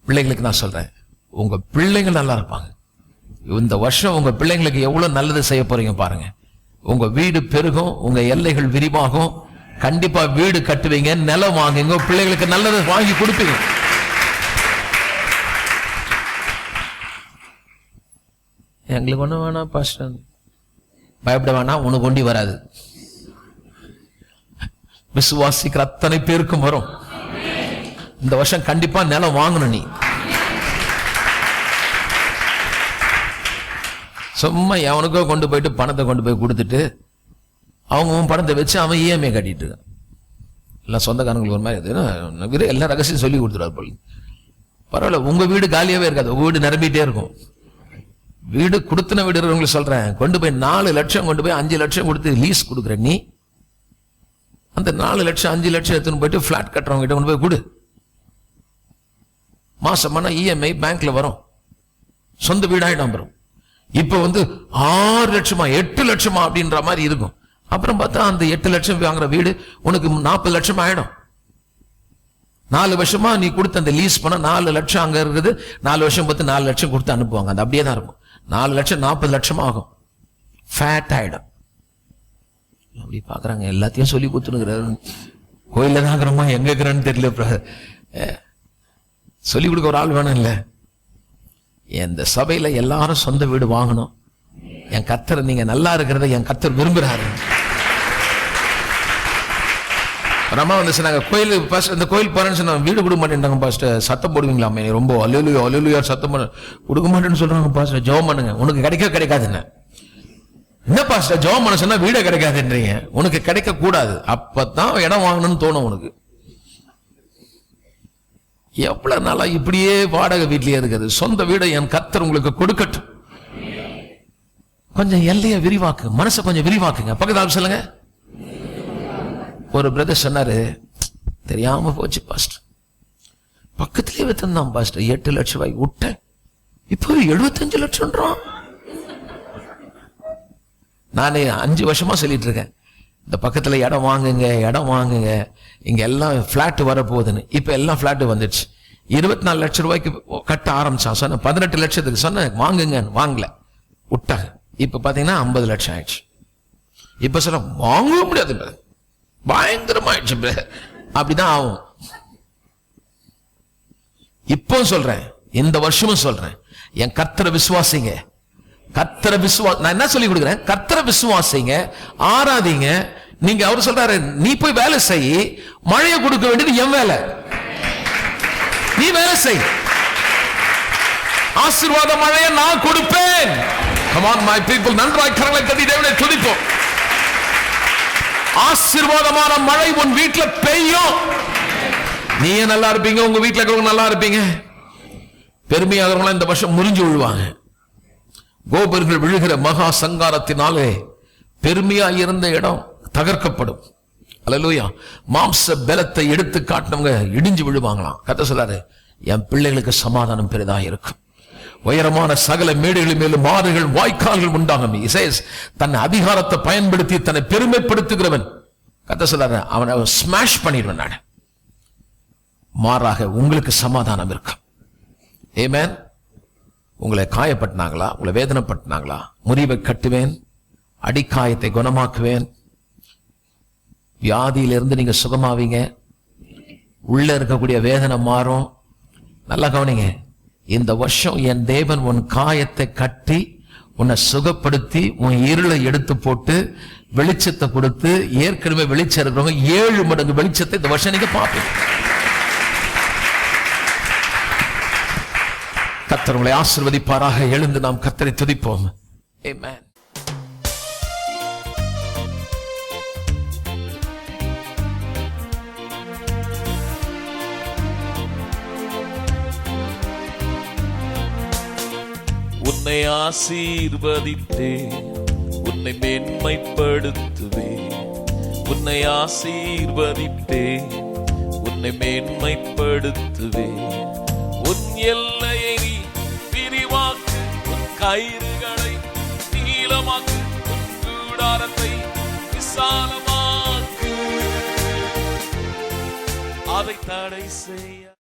பிள்ளைங்களுக்கு நான் சொல்றேன், உங்க பிள்ளைங்க நல்லா இருப்பாங்க. இந்த வருஷம் உங்க பிள்ளைங்களுக்கு எவ்வளவு நல்லது செய்ய போறீங்க பாருங்க. உங்க வீடு பெருகும், உங்க எல்லைகள் விரிவாகும். கண்டிப்பா வீடு கட்டுவீங்க, நிலம் வாங்குங்க, பிள்ளைகளுக்கு நல்லதை வாங்கி கொடுப்பீங்க. எங்களுக்கு ஒண்ணு வேணாம் பாஸ்டர், பயப்பட வேணாம், உனக்கு கொண்டு வராது. விசுவாசிக்கிற அத்தனை பேருக்கும் வரும். இந்த வருஷம் கண்டிப்பா நிலம் வாங்கணும். நீ சும்மா எவனுக்கோ கொண்டு போயிட்டு பணத்தை கொண்டு போய் கொடுத்துட்டு அவங்க பணத்தை வச்சு அவன் இஎம்ஐ கட்டிட்டு இருக்கான். எல்லாம் சொந்தக்காரங்களுக்கு ஒரு மாதிரி எல்லா ரகசியம் சொல்லி கொடுத்துருவார் போல. பரவாயில்ல, உங்க வீடு காலியாவே இருக்காது, உங்க வீடு நிரம்பிட்டே இருக்கும். வீடு கொடுத்துன வீடு இருக்கிறவங்களுக்கு சொல்றேன், கொண்டு போய் 4 லட்சம் கொண்டு போய் 5 லட்சம் கொடுத்து லீஸ் கொடுக்குற நீ, அந்த 4 லட்சம் 5 லட்சம் எடுத்துன்னு போயிட்டு பிளாட் கட்டுறவங்க கிட்ட கொண்டு போய் கொடு. மாசமான இஎம்ஐ பேங்க்ல வரும், சொந்த வீடாயிடும் வரும். இப்ப 6 லட்சமா 8 லட்சமா அப்படின்ற மாதிரி இருக்கும். அப்புறம் பார்த்தா அந்த 8 லட்சம் வாங்குற வீடு உனக்கு 40 லட்சம் ஆயிடும். 4 வருஷமா நீ கொடுத்த அந்த லீஸ் பண்ண 4 லட்சம் அங்க இருக்குது. 4 வருஷம் பார்த்து 4 லட்சம் கொடுத்து அனுப்புவாங்க. அது அப்படியே தான் இருக்கும். 4 லட்சம் 40 லட்சம் ஆகும். ஃபேட் ஆயிடும். அப்படி பாக்குறாங்க. எல்லாத்தையும் சொல்லி கொடுத்துனுங்கிறாரு. கோயில்ல தான் இருக்கிறோமா எங்க இருக்கிறேன்னு தெரியல. சொல்லி கொடுக்க ஒரு ஆள் வேணும் இல்ல. இந்த சபையில எல்லாரும் சொந்த வீடு வாங்கணும். என் கர்த்தர் நீங்க நல்லா இருக்கிறத என் கர்த்தர் விரும்புறாரு. அம்மா வந்து சொன்னாங்க, கோயில் பாஸ்டர் இந்த கோயில் போறேன்னு சொன்னாங்க, வீடு கொடுக்க மாட்டேன்ட்டாங்க பாஸ்டர். சத்தம் போடுவீங்களாமே ரொம்ப அல்லேலூயா அல்லேலூயா சத்தம் பண்ண கொடுக்க மாட்டேன்னு சொல்றாங்க பாஸ்டர். ஜெபம் பண்ணுங்க, உனக்கு கிடைக்காதுன்னு. என்ன பாஸ்டர் ஜெபம் பண்ண சொன்னா வீடே கிடைக்காதுன்றீங்க? உனக்கு கிடைக்க கூடாது, அப்பதான் இடம் வாங்கணும்னு தோணும் உனக்கு. எவ்வளவு நாளா இப்படியே வாடகை வீட்லயே இருக்குது. சொந்த வீடை என் கர்த்தர் உங்களுக்கு கொடுக்கட்டும். கொஞ்சம் எல்லைய விரிவாக்கு, மனசை கொஞ்சம் விரிவாக்குங்க. பக்கத்தால் சொல்லுங்க. ஒரு பிரதர் சொன்னாரு, தெரியாம போச்சு பாஸ்டர், பக்கத்திலே வித்தான் பாஸ்டர், 8 லட்சம் ரூபாய் விட்டேன், இப்போ 75 லட்சம். நானே 5 வருஷமா சொல்லிட்டு இருக்கேன், இந்த பக்கத்துல இடம் வாங்குங்க, இங்க எல்லாம் பிளாட் வரப்போகுதுன்னு. இப்ப எல்லாம் பிளாட் வந்துடுச்சு. 24 லட்சம் ரூபாய்க்கு கட்ட ஆரம்பிச்சான். சொன்ன 18 லட்சத்துக்கு சொன்ன வாங்குங்க, வாங்கல, விட்டாங்க. இப்ப பாத்தீங்கன்னா 50 லட்சம் ஆயிடுச்சு. இப்ப சொல்ல வாங்கவே முடியாது, பயங்கரமாயிடுச்சு. அப்படிதான் ஆகும். இப்போ சொல்றேன், இந்த வருஷமும் சொல்றேன், என் கர்த்தரை விசுவாசிங்க. நான் என்ன சொல்லி கொடுக்குறேன்? கர்த்தரை விசுவாசிங்க, ஆராதிங்க. நீங்க அவர் சொல்றாரு, நீ போய் வேலை செய், மழையை கொடுக்க வேண்டியது என் வேலை, நீ வேலை செய். ஆசீர்வாத மழையை நான் கொடுப்பேன். Come on my people, நன்றாய் கரங்களை தட்டி தேவனை துதிப்போம். ஆசீர்வாதமான மழை உன் வீட்டுல பெய்யும். நீயே நல்லா இருப்பீங்க, உங்க வீட்டுல இருக்கிறவங்க நல்லா இருப்பீங்க. பெருமையாகிறவங்களாம் இந்த வருஷம் முறிஞ்சு விழுவாங்க. கோபுரங்கள் விழுகிற மகா சங்காரத்தினாலே பெருமையா இருந்த இடம் தகர்க்கப்படும். அல்லேலூயா. மாம்ச பலத்தை எடுத்து காட்டினவங்க இடிஞ்சு விழுவாங்களாம். கர்த்தர் சொல்றாரு, என் பிள்ளைகளுக்கு சமாதானம் பெரிதா இருக்கும். உயரமான சகல மேடுகளின் மேலும் ஆறுகள் வாய்க்கால்கள் உண்டாகும். தன் அதிகாரத்தை பயன்படுத்தி தன்னை பெருமைப்படுத்துகிறவன், கர்த்தர் சொல்றாரு, அவனை ஸ்மாஷ் பண்ணிடுவேன் நான். மாறாக உங்களுக்கு சமாதானம் இருக்கும். ஆமென். உங்களை காயப்பட்டாங்களா, உங்களை வேதனைப்பட்டாங்களா, முறிவை கட்டுவேன், அடிக்காயத்தை குணமாக்குவேன். வியாதியிலிருந்து நீங்க சுகமாவீங்க. உள்ள இருக்கக்கூடிய வேதனை மாறும். நல்லா கவனிங்க. இந்த வருஷம் என் தேவன் உன் காயத்தை கட்டி உன்னை சுகப்படுத்தி உன் இருளை எடுத்து போட்டு வெளிச்சத்தை கொடுத்து, ஏற்கனவே வெளிச்சம் இருக்கிறவங்க 7 மடங்கு வெளிச்சத்தை இந்த வருஷம் நீங்க பார்ப்பீங்க. கர்த்தர் உங்களை ஆசீர்வதிப்பாராக. எழுந்து நாம் கர்த்தரை துதிப்போம். ஆமென். உன்னை ஆசீர்வதித்தே, உன்னை மேன்மைப்படுத்துவே. உன்னை ஆசீர்வதித்தே, உன்னை மேன்மைப்படுத்துவே. உன் எல்லையை நீ விரிவாக்கு, உன் கயிறுகளை நீளமாக்கு, உன் கூடாரத்தை விசாலமாக்கு. அதை தடை செய்ய